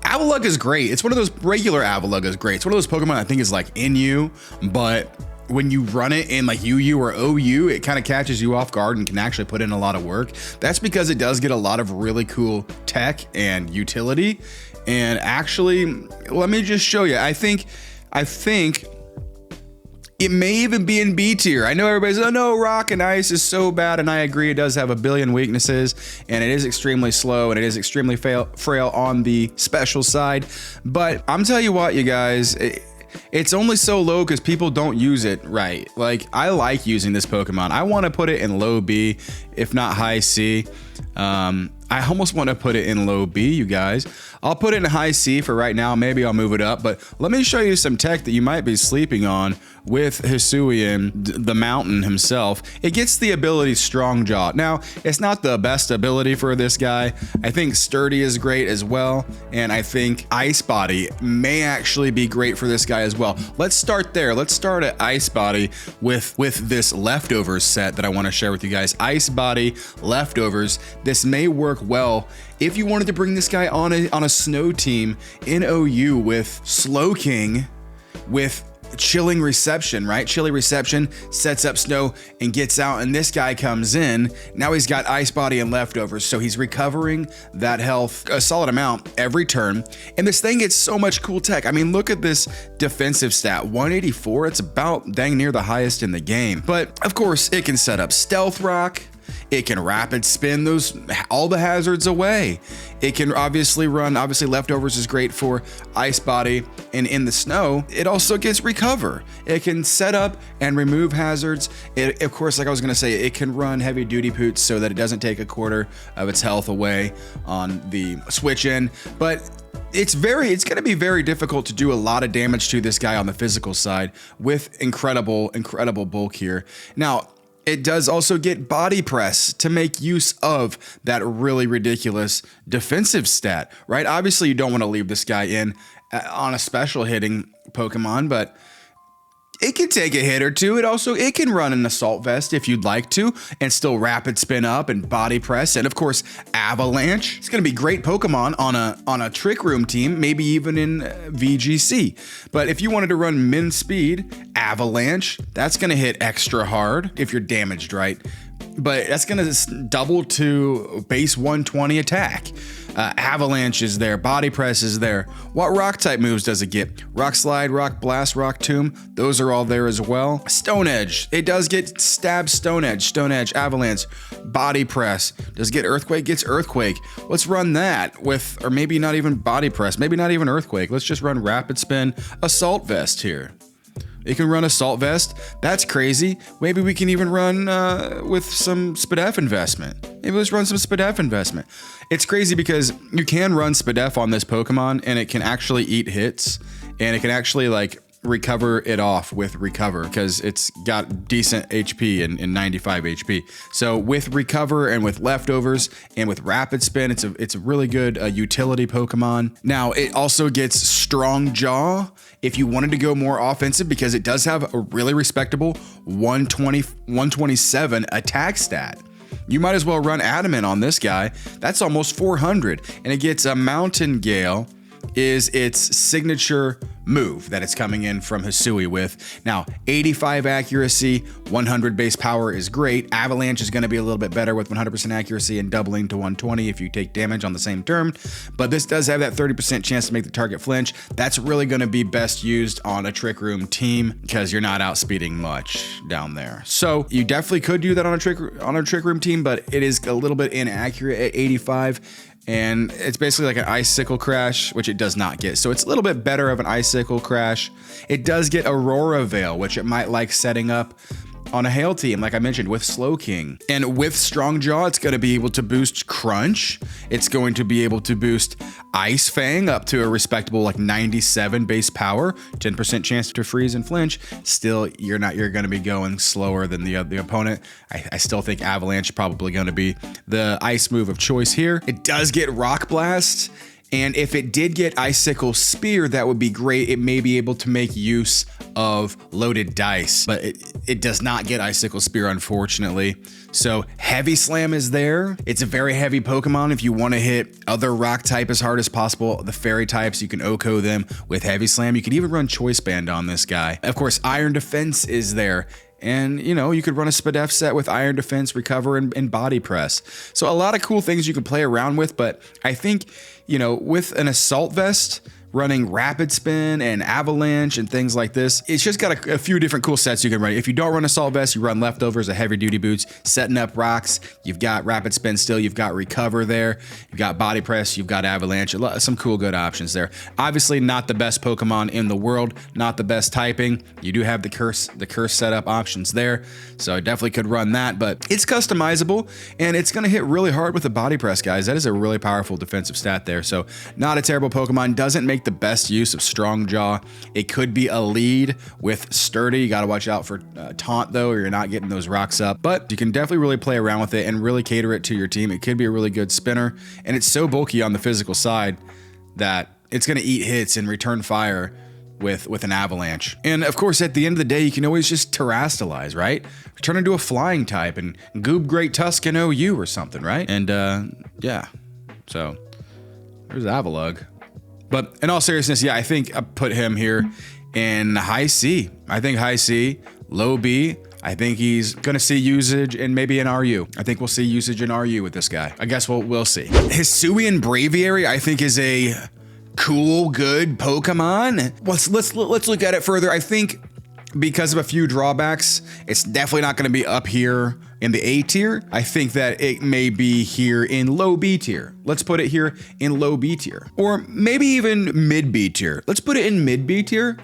Avalaugg is great. It's one of those regular Avalaugg is great. It's one of those Pokemon I think is like Inu, but when you run it in like UU or OU, it kind of catches you off guard and can actually put in a lot of work. That's because it does get a lot of really cool tech and utility. And actually, let me just show you. I think it may even be in B tier. I know everybody's, oh no, Rock and Ice is so bad, and I agree, it does have a billion weaknesses, and it is extremely slow, and it is extremely frail on the special side. But I'm telling you what, you guys, it's only so low because people don't use it right. Like, I like using this Pokemon. I want to put it in low B, if not high C. I almost want to put it in low B, you guys. I'll put it in high C for right now. Maybe I'll move it up, but let me show you some tech that you might be sleeping on with HISUIAN, the mountain himself. It gets the ability Strong Jaw. Now, it's not the best ability for this guy. I think Sturdy is great as well, and I think Ice Body may actually be great for this guy as well. Let's start there. Let's start at Ice Body with this Leftovers set that I want to share with you guys. Ice Body Leftovers. This may work well if you wanted to bring this guy on a snow team in OU with Slowking with Chilling Reception, right? Chilly Reception sets up snow and gets out, and this guy comes in. Now he's got Ice Body and Leftovers, so he's recovering that health a solid amount every turn. And this thing gets so much cool tech. I mean, look at this defensive stat, 184. It's about dang near the highest in the game. But of course, it can set up Stealth Rock. It can rapid spin all the hazards away. It can obviously Leftovers is great for Ice Body, and in the snow, it also gets Recover. It can set up and remove hazards. Of course, like I was gonna say, it can run Heavy Duty Poots so that it doesn't take a quarter of its health away on the switch in, but it's going to be very difficult to do a lot of damage to this guy on the physical side with incredible bulk here. Now, it does also get Body Press to make use of that really ridiculous defensive stat, right? Obviously, you don't want to leave this guy in on a special hitting Pokemon, but it can take a hit or two. It can run an Assault Vest if you'd like to, and still rapid spin up and Body Press, and of course Avalanche. It's gonna be great Pokemon on a Trick Room team, maybe even in VGC. But if you wanted to run Min Speed, Avalanche, that's gonna hit extra hard if you're damaged, right? but that's going to double to base 120 attack. Avalanche is there, Body Press is there. What rock type moves does it get? Rock Slide, Rock Blast, Rock Tomb, those are all there as well. Stone Edge, it does get Stab, Stone Edge, Avalanche, Body Press. Does it get Earthquake? Gets Earthquake. Let's run that with, or maybe not even Body Press, maybe not even Earthquake. Let's just run Rapid Spin, Assault Vest here. You can run Assault Vest. That's crazy. Maybe we can even run with some Spadef investment. Maybe let's run some Spadef investment. It's crazy because you can run Spadef on this Pokemon and it can actually eat hits and it can actually like recover it off with Recover because it's got decent HP and 95 HP. So with Recover and with Leftovers and with Rapid Spin, it's a really good utility Pokemon. Now it also gets Strong Jaw if you wanted to go more offensive because it does have a really respectable 127 attack stat. You might as well run Adamant on this guy. That's almost 400 and it gets a Mountain Gale is its signature move that it's coming in from Hisui with. Now, 85 accuracy, 100 base power is great. Avalanche is going to be a little bit better with 100% accuracy and doubling to 120 if you take damage on the same turn. But this does have that 30% chance to make the target flinch. That's really going to be best used on a Trick Room team because you're not outspeeding much down there. So you definitely could do that on a Trick Room team, but it is a little bit inaccurate at 85. And it's basically like an Icicle Crash, which it does not get. So it's a little bit better of an Icicle Crash. It does get Aurora Veil, which it might like setting up on a Hail team, like I mentioned, with Slowking. And with Strong Jaw, it's going to be able to boost Crunch. It's going to be able to boost Ice Fang up to a respectable like 97 base power, 10% chance to freeze and flinch. Still, you're going to be going slower than the opponent. I still think Avalanche is probably going to be the ice move of choice here. It does get Rock Blast. And if it did get Icicle Spear, that would be great. It may be able to make use of Loaded Dice, but it does not get Icicle Spear, unfortunately. So Heavy Slam is there. It's a very heavy Pokemon. If you want to hit other rock type as hard as possible, the fairy types, you can OHKO them with Heavy Slam. You could even run Choice Band on this guy. Of course, Iron Defense is there. And, you know, you could run a Spadef set with Iron Defense, Recover, and Body Press. So a lot of cool things you can play around with, but I think, you know, with an Assault Vest, running Rapid Spin and Avalanche and things like this, it's just got a few different cool sets you can run. If you don't run Assault Vest, you run Leftovers, a Heavy Duty Boots, setting up rocks. You've got Rapid Spin still, you've got Recover there, you've got Body Press, you've got Avalanche, some cool good options there. Obviously not the best Pokemon in the world, not the best typing. You do have the curse setup options there, so I definitely could run that, but it's customizable and it's gonna hit really hard with the Body Press, guys. That is a really powerful defensive stat there, so not a terrible Pokemon. Doesn't make the best use of Strong Jaw. It could be a lead with Sturdy. You got to watch out for Taunt though, or you're not getting those rocks up, but you can definitely really play around with it and really cater it to your team. It could be a really good spinner, and it's so bulky on the physical side that it's going to eat hits and return fire with an Avalanche. And of course, at the end of the day, you can always just Terrastalize, right? Turn into a flying type and Goob Great Tusk and OU or something, right? And yeah, so there's Avalaugg. But in all seriousness, yeah, I think I put him here in high C. I think high C, low B. I think he's going to see usage and maybe an RU. I think we'll see usage in RU with this guy. I guess we'll see. Hisuian Braviary, I think, is a cool, good Pokemon. Let's look at it further. I think because of a few drawbacks, it's definitely not going to be up here in the A tier. I think that it may be here in low B tier. Let's put it here in low B tier, or maybe even mid B tier. Let's put it in mid B tier.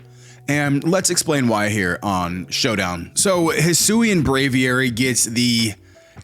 And let's explain why here on Showdown. So Hisuian Braviary gets the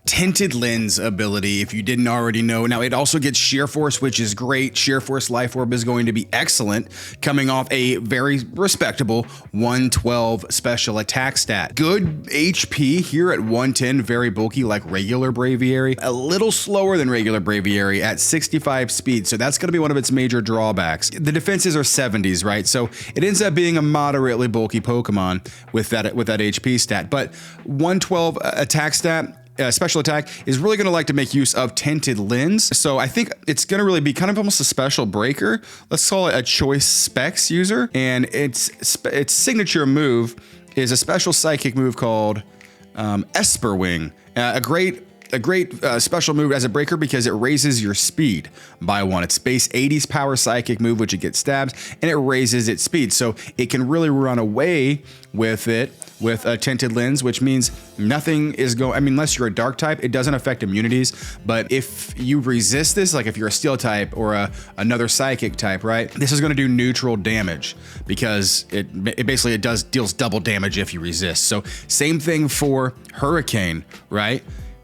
Tinted Lens ability, if you didn't already know. Now, it also gets Sheer Force, which is great. Sheer Force Life Orb is going to be excellent, coming off a very respectable 112 special attack stat. Good HP here at 110, very bulky like regular Braviary. A little slower than regular Braviary at 65 speed, so that's going to be one of its major drawbacks. The defenses are 70s, right? So it ends up being a moderately bulky Pokemon with that HP stat, but 112 attack stat, special attack is really going to like to make use of Tinted Lens. So I think it's going to really be kind of almost a special breaker. Let's call it a choice specs user. And its signature move is a special psychic move called Esper Wing, a great special move as a breaker because it raises your speed by 1. It's base 80's power psychic move, which it gets stabs, and it raises its speed. So it can really run away with it with a tinted lens, which means nothing is going, I mean, unless you're a dark type, it doesn't affect immunities. But if you resist this, like if you're a steel type or another psychic type, right? This is going to do neutral damage because it basically deals double damage if you resist. So same thing for Hurricane, right?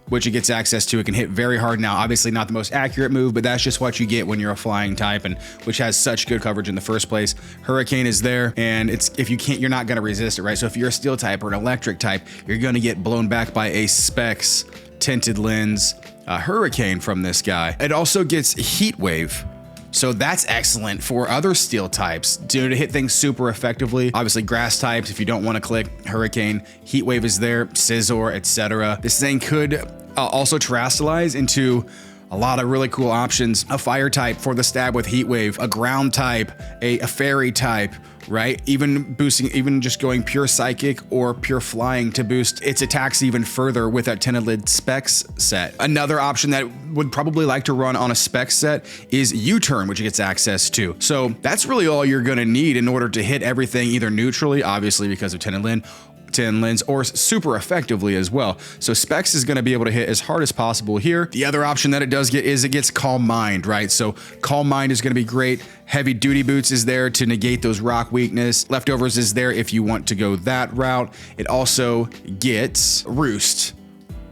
Which it gets access to. It can hit very hard now. Obviously not the most accurate move, but that's just what you get when you're a flying type, and which has such good coverage in the first place. Hurricane is there, and if you can't, you're not gonna resist it, right? So if you're a steel type or an electric type, you're gonna get blown back by a Specs tinted lens Hurricane from this guy. It also gets Heat Wave. So that's excellent for other steel types to hit things super effectively. Obviously grass types, if you don't want to click Hurricane, Heat Wave is there, Scizor, etc. This thing could also terrestrialize into a lot of really cool options. A fire type for the stab with Heat Wave, a ground type, a fairy type, right? Even just going pure psychic or pure flying to boost its attacks even further with that tinted lid Specs set. Another option that would probably like to run on a Specs set is U-turn, which it gets access to. So that's really all you're gonna need in order to hit everything either neutrally, obviously because of tinted lens, or super effectively as well. So Specs is going to be able to hit as hard as possible here. The other option that it does get is it gets Calm Mind, right? So Calm Mind is going to be great. Heavy Duty Boots is there to negate those rock weakness. Leftovers is there if you want to go that route. It also gets Roost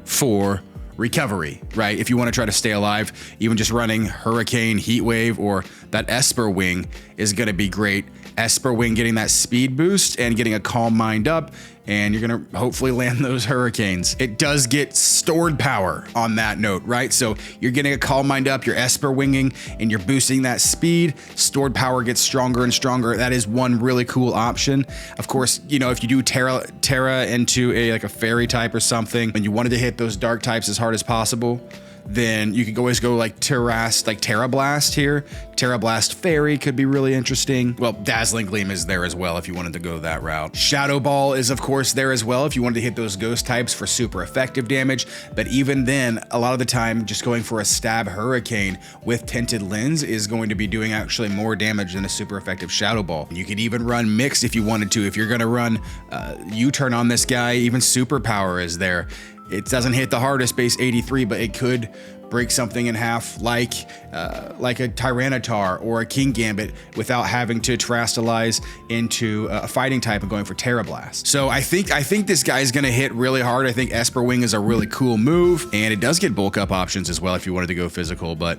for recovery, right? If you want to try to stay alive, even just running Hurricane, Heat Wave, or that Esper Wing is going to be great. Esper Wing getting that speed boost and getting a Calm Mind up, and you're gonna hopefully land those Hurricanes. It does get stored power on that note, right? So you're getting a Calm Mind up, you're Esper Winging, and you're boosting that speed. Stored power gets stronger and stronger. That is one really cool option. Of course, you know, if you do Terra into like a fairy type or something, and you wanted to hit those dark types as hard as possible, then you could always go like Terra Blast here. Terra Blast Fairy could be really interesting. Well, Dazzling Gleam is there as well if you wanted to go that route. Shadow Ball is of course there as well if you wanted to hit those ghost types for super effective damage. But even then, a lot of the time, just going for a stab Hurricane with tinted lens is going to be doing actually more damage than a super effective Shadow Ball. You could even run mixed if you wanted to. If you're gonna run U-turn on this guy, even Super Power is there. It doesn't hit the hardest, base 83, but it could break something in half like a Tyranitar or a King Gambit without having to terrestrialize into a fighting type and going for Terra Blast. So I think this guy's gonna hit really hard. I think Esper Wing is a really cool move, and it does get bulk up options as well if you wanted to go physical, but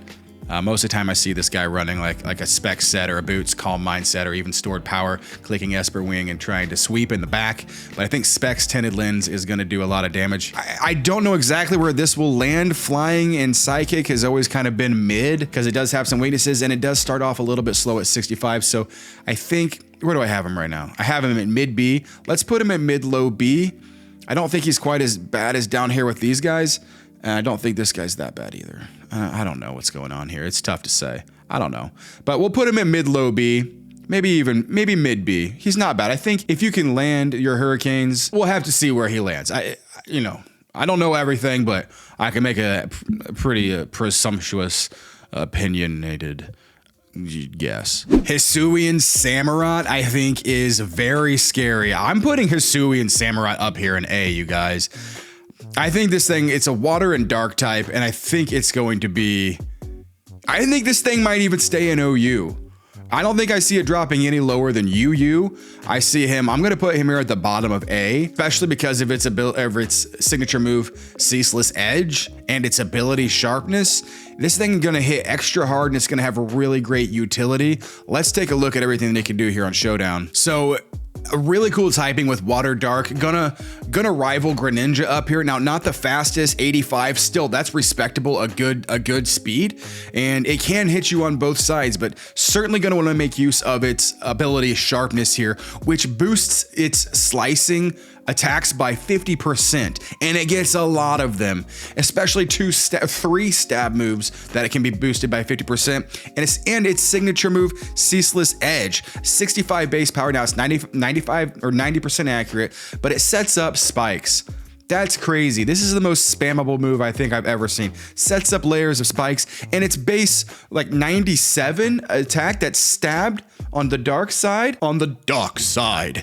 most of the time I see this guy running like a Spec set or a Boots Calm Mind set or even Stored Power, clicking Esper Wing and trying to sweep in the back. But I think Specs Tinted Lens is going to do a lot of damage. I don't know exactly where this will land. Flying and Psychic has always kind of been mid because it does have some weaknesses, and it does start off a little bit slow at 65. So I think, where do I have him right now? I have him at mid B. Let's put him at mid low B. I don't think he's quite as bad as down here with these guys. I don't think this guy's that bad either. I don't know what's going on here. It's tough to say. I don't know. But we'll put him at mid-low B. Maybe mid B. He's not bad. I think if you can land your Hurricanes, we'll have to see where he lands. I don't know everything, but I can make a pretty presumptuous, opinionated guess. Hisuian Samurott, I think, is very scary. I'm putting Hisuian Samurott up here in A, you guys. I think this thing, it's a water and dark type, and I think it's going to be, I think this thing might even stay in OU. I don't think I see it dropping any lower than UU. I see him, I'm gonna put him here at the bottom of A, especially because of its signature move, Ceaseless Edge, and its ability Sharpness. This thing is gonna hit extra hard, and it's gonna have a really great utility. Let's take a look at everything they can do here on Showdown. So, a really cool typing with Water Dark, gonna rival Greninja up here. Now, not the fastest, 85, still that's respectable, a good speed, and it can hit you on both sides, but certainly gonna wanna make use of its ability Sharpness here, which boosts its slicing attacks by 50%, and it gets a lot of them, especially 3 stab moves that it can be boosted by 50%, and its signature move, Ceaseless Edge, 65 base power. Now it's 95 or 90% accurate, but it sets up spikes That's crazy. This is the most spammable move I think I've ever seen. Sets up layers of spikes, and its base like 97 attack that's stabbed on the dark side.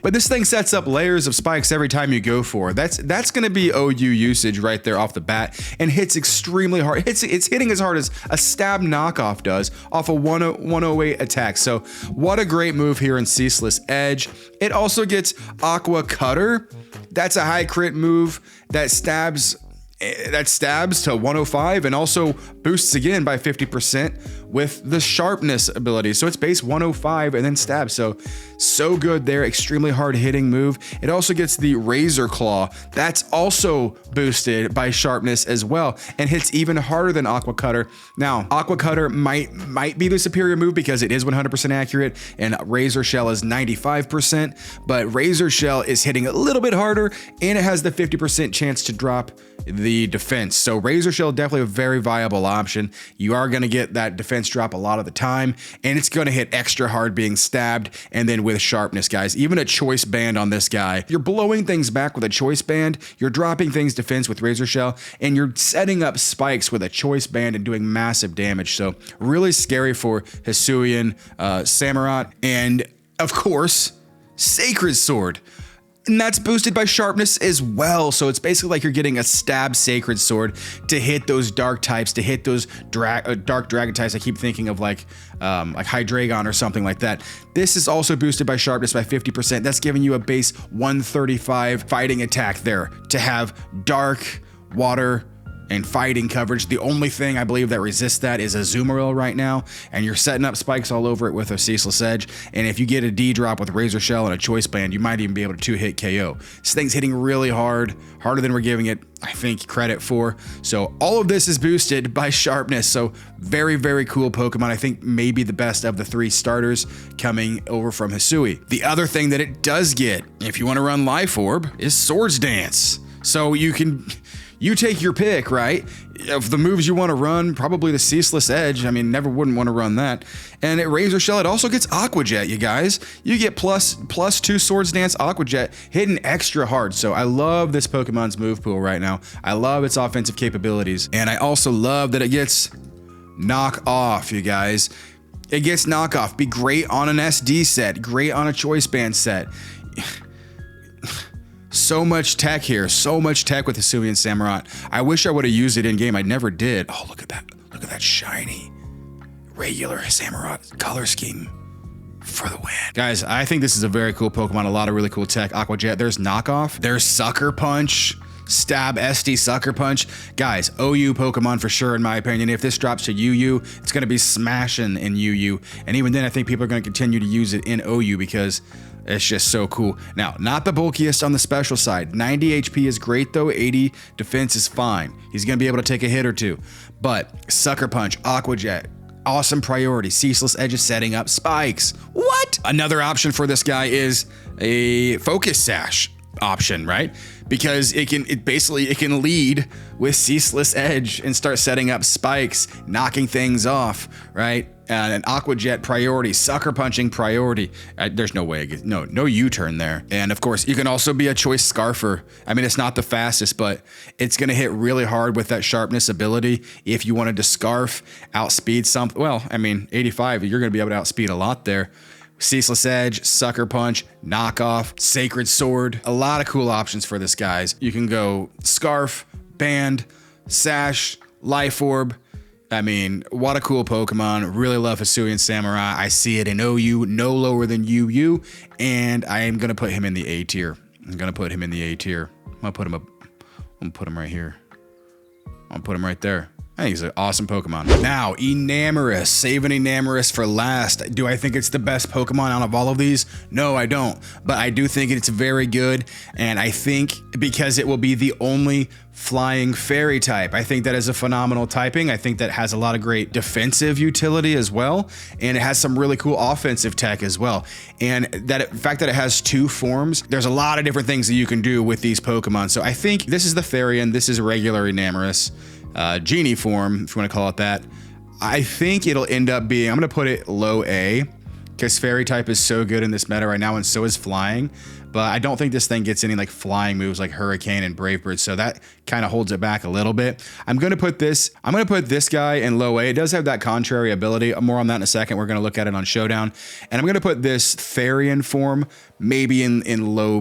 But this thing sets up layers of spikes every time you go for it. That's gonna be OU usage right there off the bat, and hits extremely hard. It's hitting as hard as a stab knockoff does off a 108 attack. So what a great move here in Ceaseless Edge. It also gets Aqua Cutter. That's a high crit move that stabs to 105 and also boosts again by 50% with the sharpness ability. So it's base 105 and then stab. So good there. Extremely hard hitting move. It also gets the Razor Claw. That's also boosted by sharpness as well and hits even harder than Aqua Cutter. Now, Aqua Cutter might be the superior move because it is 100% accurate and Razor Shell is 95%, but Razor Shell is hitting a little bit harder and it has the 50% chance to drop the defense. So Razor Shell definitely a very viable option. You are going to get that defense drop a lot of the time, and it's going to hit extra hard being stabbed and then with sharpness, guys. Even a choice band on this guy. You're blowing things back with a choice band, you're dropping things defense with Razor Shell, and you're setting up spikes with a choice band and doing massive damage. So really scary for HISUIAN, Samurott, and of course, Sacred Sword. And that's boosted by sharpness as well. So it's basically like you're getting a stab Sacred Sword to hit those dark types, to hit those dark dragon types. I keep thinking of like Hydreigon or something like that. This is also boosted by sharpness by 50%. That's giving you a base 135 fighting attack there to have dark, water, and fighting coverage. The only thing I believe that resists that is a Azumarill right now, and you're setting up spikes all over it with a Ceaseless Edge, and if you get a D drop with Razor Shell and a Choice Band, you might even be able to 2-hit KO. This thing's hitting really hard, harder than we're giving it, I think, credit for. So all of this is boosted by sharpness, so very, very cool Pokemon. I think maybe the best of the 3 starters coming over from Hisui. The other thing that it does get, if you want to run Life Orb, is Swords Dance. So you take your pick, right? Of the moves you want to run, probably the Ceaseless Edge. I mean, never wouldn't want to run that. And at Razor Shell, it also gets Aqua Jet, you guys. You get plus 2 Swords Dance Aqua Jet hitting extra hard. So I love this Pokemon's move pool right now. I love its offensive capabilities. And I also love that it gets Knock Off, you guys. It gets Knock Off. Be great on an SD set, great on a Choice Band set. So much tech here, so much tech with Hisui and Samurott. I wish I would have used it in game. I never did. Oh, look at that. Look at that shiny regular Samurott color scheme for the win. Guys, I think this is a very cool Pokemon. A lot of really cool tech. Aqua Jet, there's Knockoff, there's Sucker Punch, Stab SD Sucker Punch. Guys, OU Pokemon for sure, in my opinion. If this drops to UU, it's going to be smashing in UU. And even then, I think people are going to continue to use it in OU because it's just so cool. Now, not the bulkiest on the special side. 90 HP is great though. 80 defense is fine. He's going to be able to take a hit or two. But Sucker Punch, Aqua Jet, awesome priority. Ceaseless Edge is setting up spikes. What? Another option for this guy is a Focus Sash option, right? Because it can lead with Ceaseless Edge and start setting up spikes, knocking things off, right? And an Aqua Jet priority, Sucker Punching priority. There's no way, no U-turn there. And of course, you can also be a Choice Scarfer. I mean, it's not the fastest, but it's gonna hit really hard with that sharpness ability. If you wanted to Scarf, outspeed something, well, I mean, 85, you're gonna be able to outspeed a lot there. Ceaseless Edge, Sucker Punch, Knockoff, Sacred Sword. A lot of cool options for this, guys. You can go Scarf, Band, Sash, Life Orb. I mean, what a cool Pokemon. Really love Hisui and Samurott. I see it in OU, no lower than UU, and I am going to put him in the A tier. I'm going to put him in the A tier. I'm going to put him up. I'm going to put him right here. I'm going to put him right there. I think he's an awesome Pokemon. Now, Enamorus. Saving Enamorus for last. Do I think it's the best Pokemon out of all of these? No, I don't. But I do think it's very good. And I think because it will be the only flying fairy type, I think that is a phenomenal typing. I think that has a lot of great defensive utility as well. And it has some really cool offensive tech as well. And that fact that it has 2 forms, there's a lot of different things that you can do with these Pokemon. So I think this is the Therian. This is regular Enamorus. Genie form, if you want to call it that. I think it'll end up being, I'm going to put it low A because Fairy type is so good in this meta right now, and so is Flying. But I don't think this thing gets any like flying moves like Hurricane and Brave Bird, so that kind of holds it back a little bit. I'm gonna put this guy in low A. It does have that contrary ability. More on that in a second. We're gonna look at it on Showdown. And I'm gonna put this Therian form maybe in low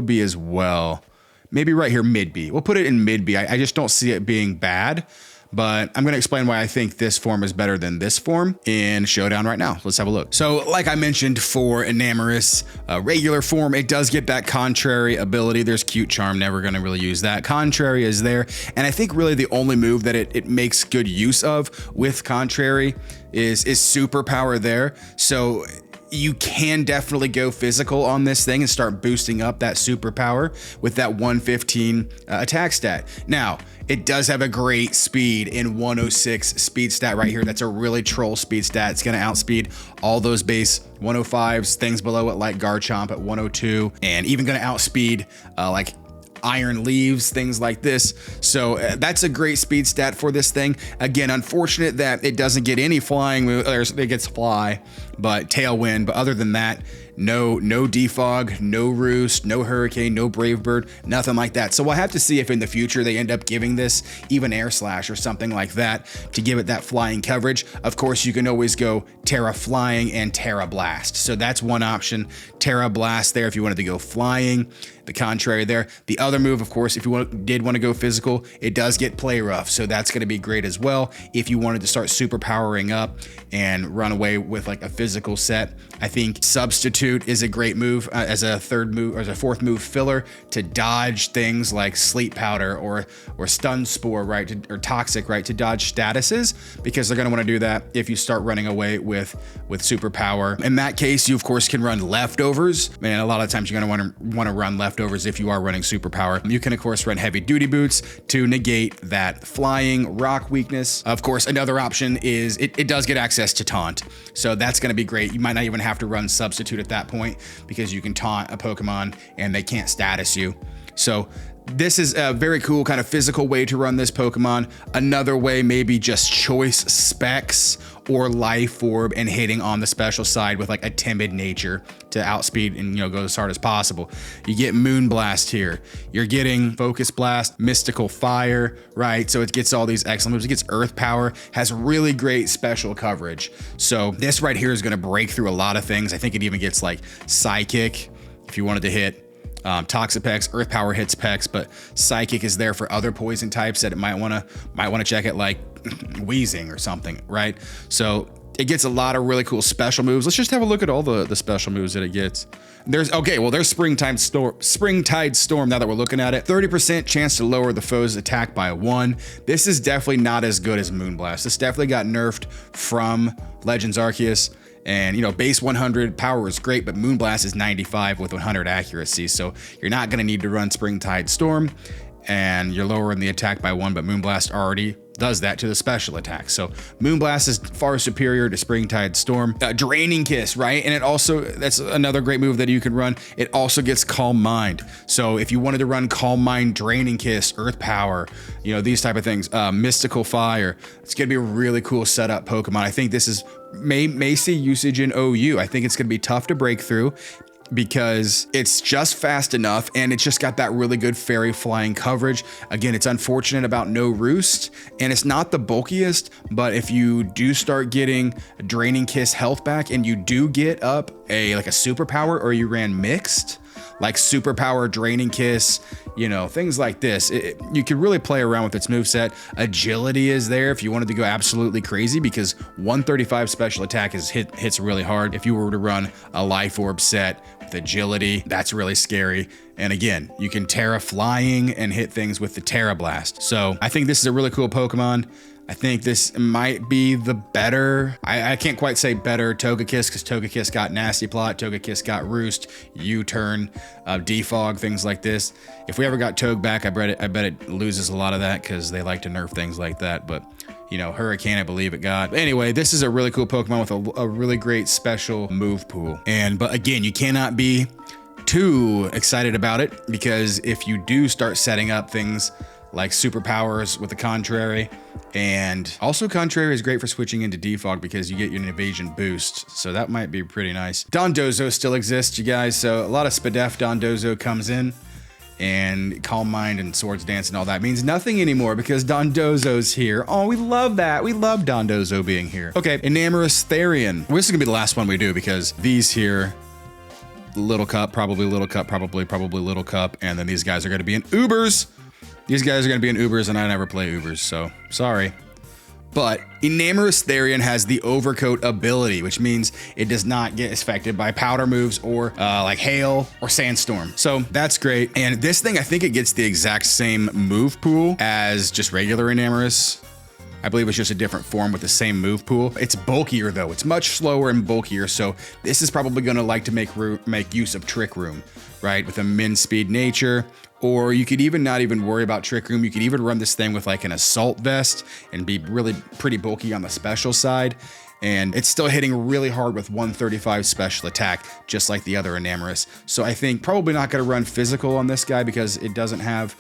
B as well. Maybe right here, mid B. We'll put it in mid B. I just don't see it being bad. But I'm going to explain why I think this form is better than this form in Showdown right now. Let's have a look. So like I mentioned for Enamorus, regular form, it does get that contrary ability. There's Cute Charm, never going to really use that. Contrary is there. And I think really the only move that it makes good use of with contrary is superpower there. So you can definitely go physical on this thing and start boosting up that superpower with that 115 attack stat. Now, it does have a great speed in 106 speed stat right here. That's a really troll speed stat. It's going to outspeed all those base 105s, things below it like Garchomp at 102, and even going to outspeed like Iron Leaves, things like this. So that's a great speed stat for this thing. Again, unfortunate that it doesn't get any flying, it gets fly, but Tailwind. But other than that, no defog, no roost, no hurricane, no brave bird, nothing like that. So we'll have to see if in the future they end up giving this even air slash or something like that to give it that flying coverage. Of course, you can always go Terra Flying and Terra Blast. So that's one option. Terra Blast there if you wanted to go flying. The contrary there. The other move, of course, if you did want to go physical, it does get Play Rough. So that's going to be great as well. If you wanted to start super powering up and run away with like a physical set, I think Substitute is a great move as a third move or as a fourth move filler to dodge things like Sleep Powder or Stun Spore, right? Or Toxic, right? To dodge statuses, because they're going to want to do that if you start running away with superpower. In that case, you of course can run Leftovers. Man, a lot of times you're going to want to run Leftovers if you are running superpower. You can of course run Heavy Duty Boots to negate that flying rock weakness. Of course, another option is it does get access to Taunt. So that's going to be great. You might not even have to run Substitute at that point because you can taunt a Pokemon and they can't status you. So this is a very cool kind of physical way to run this Pokemon. Another way, maybe just choice specs or Life Orb and hitting on the special side with like a timid nature to outspeed and, go as hard as possible. You get Moonblast here. You're getting Focus Blast, Mystical Fire, right? So it gets all these excellent moves. It gets Earth Power, has really great special coverage. So this right here is going to break through a lot of things. I think it even gets like Psychic if you wanted to hit Toxapex. Earth Power hits Pex, but Psychic is there for other poison types that it might want to check it, like Wheezing or something, right? So it gets a lot of really cool special moves. Let's just have a look at all the special moves that it gets. There's Springtide Storm now that we're looking at it. 30% chance to lower the foe's attack by 1. This is definitely not as good as Moonblast. This definitely got nerfed from Legends Arceus. And, base 100 power is great, but Moonblast is 95 with 100 accuracy. So you're not going to need to run Springtide Storm, and you're lowering the attack by 1, but Moonblast already does that to the special attack. So Moonblast is far superior to Springtide Storm. Draining Kiss, right? And that's another great move that you can run. It also gets Calm Mind. So if you wanted to run Calm Mind, Draining Kiss, Earth Power, these type of things, Mystical Fire, it's going to be a really cool setup Pokemon. I think this may see usage in OU. I think it's going to be tough to break through, because it's just fast enough and it's just got that really good fairy flying coverage. Again, it's unfortunate about no roost and it's not the bulkiest, but if you do start getting Draining Kiss health back and you do get up a superpower, or you ran mixed, like superpower, Draining Kiss, things like this, you can really play around with its moveset. Agility is there if you wanted to go absolutely crazy, because 135 special attack hits really hard. If you were to run a Life Orb set with agility, that's really scary. And again, you can Terra Flying and hit things with the Terra Blast. So I think this is a really cool Pokemon. I think this might be the better, I can't quite say better Togekiss, because Togekiss got Nasty Plot, Togekiss got Roost, U-Turn, Defog, things like this. If we ever got Toge back, I bet it loses a lot of that, because they like to nerf things like that. But Hurricane, I believe it got. But anyway, this is a really cool Pokemon with a really great special move pool. But again, you cannot be too excited about it, because if you do start setting up things like superpowers with the contrary And also Contrary is great for switching into Defog because you get an evasion boost. So that might be pretty nice. Dondozo still exists, you guys. So a lot of Spadef Dondozo comes in. And Calm Mind and Swords Dance and all that means nothing anymore because Dondozo's here. Oh, we love that. We love Dondozo being here. Okay, Enamorus-Therian. Well, this is gonna be the last one we do because these here, Little Cup, probably Little Cup, probably Little Cup, and then these guys are gonna be in Ubers. These guys are gonna be in Ubers, and I never play Ubers, so sorry. But Enamorus-Therian has the Overcoat ability, which means it does not get affected by powder moves or like hail or sandstorm. So that's great. And this thing, I think it gets the exact same move pool as just regular Enamorus. I believe it's just a different form with the same move pool. It's bulkier though. It's much slower and bulkier. So this is probably gonna like to make use of Trick Room, right? With a min speed nature. Or you could even not even worry about Trick Room. You could even run this thing with like an Assault Vest and be really pretty bulky on the special side. And it's still hitting really hard with 135 special attack, just like the other Enamorus. So I think probably not gonna run physical on this guy because it doesn't have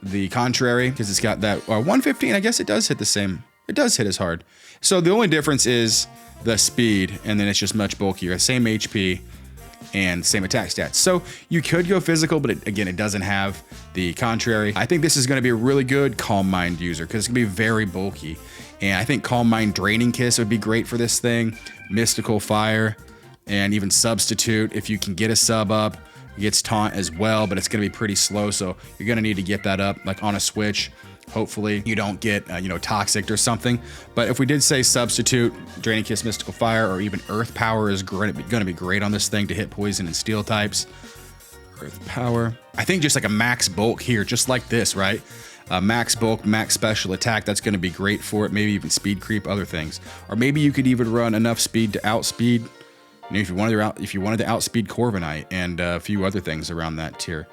the contrary, because it's got that 115, I guess it does hit the same. It does hit as hard. So the only difference is the speed, and then it's just much bulkier. Same HP. And same attack stats. So you could go physical, but again, it doesn't have the contrary. I think this is going to be a really good Calm Mind user because it's going to be very bulky. And I think Calm Mind Draining Kiss would be great for this thing. Mystical Fire and even Substitute. If you can get a sub up, it gets Taunt as well, but it's going to be pretty slow. So you're going to need to get that up like on a switch. Hopefully you don't get, Toxic or something. But if we did say Substitute, Draining Kiss, Mystical Fire, or even Earth Power is going to be great on this thing to hit Poison and Steel types. Earth Power. I think just like a max bulk here, just like this, right? Max bulk, max special attack, that's going to be great for it. Maybe even speed creep, other things. Or maybe you could even run enough speed to outspeed, if you wanted to outspeed Corviknight and a few other things around that tier.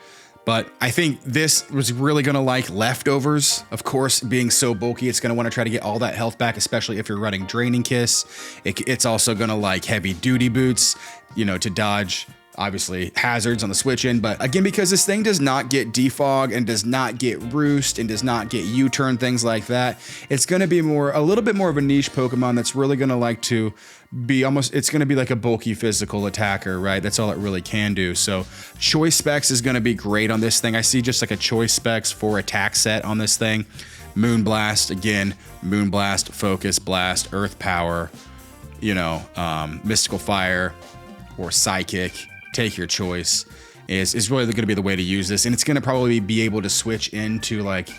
But I think this was really going to like Leftovers. Of course, being so bulky, it's going to want to try to get all that health back, especially if you're running Draining Kiss. It's also going to like Heavy Duty Boots, to dodge, obviously, hazards on the switch in. But again, because this thing does not get Defog and does not get Roost and does not get U-turn, things like that, it's going to be a little bit more of a niche Pokemon that's really going to like to be it's going to be like a bulky physical attacker, right? That's all it really can do. So Choice Specs is going to be great on this thing. I see just like a Choice Specs for attack set on this thing. Moonblast, again, Moonblast, Focus Blast, Earth Power, Mystical Fire or Psychic, take your choice, is really going to be the way to use this. And it's going to probably be able to switch into like,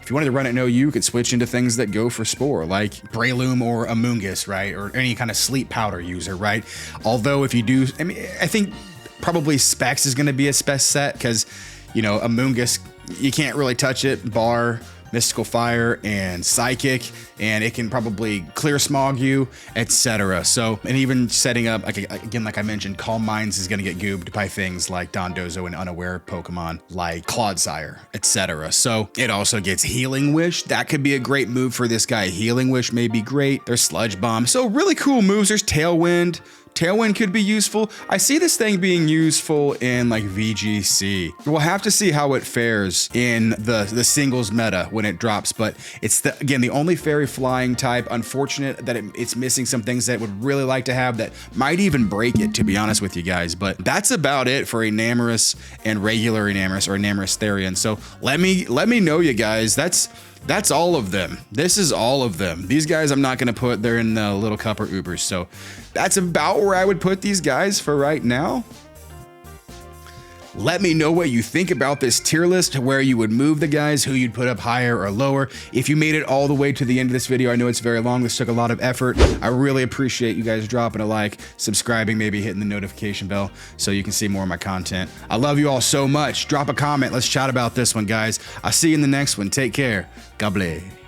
if you wanted to run it no you could switch into things that go for Spore, like Breloom or Amoonguss, right? Or any kind of sleep powder user, right? Although if you do, I think probably Specs is going to be its best set because, Amoonguss, you can't really touch it, bar Mystical Fire and Psychic, and it can probably clear smog you, etc. So, and even setting up, like I mentioned, Calm Minds is going to get goobed by things like Dondozo and unaware Pokemon like Clodsire, etc. So it also gets Healing Wish. That could be a great move for this guy. Healing Wish may be great. There's Sludge Bomb. So really cool moves. There's Tailwind. Tailwind could be useful. I see this thing being useful in like VGC. We'll have to see how it fares in the singles meta when it drops, but it's again the only fairy flying type. Unfortunate that it's missing some things that would really like to have that might even break it, to be honest with you guys. But that's about it for Enamorus and regular Enamorus or Enamorus-Therian. So let me know, you guys. That's all of them. This is all of them. These guys I'm not going to put, they're in the Little Cup or Ubers. So that's about where I would put these guys for right now. Let me know what you think about this tier list, where you would move the guys, who you'd put up higher or lower. If you made it all the way to the end of this video, I know it's very long. This took a lot of effort. I really appreciate you guys dropping a like, subscribing, maybe hitting the notification bell so you can see more of my content. I love you all so much. Drop a comment. Let's chat about this one, guys. I'll see you in the next one. Take care. God bless.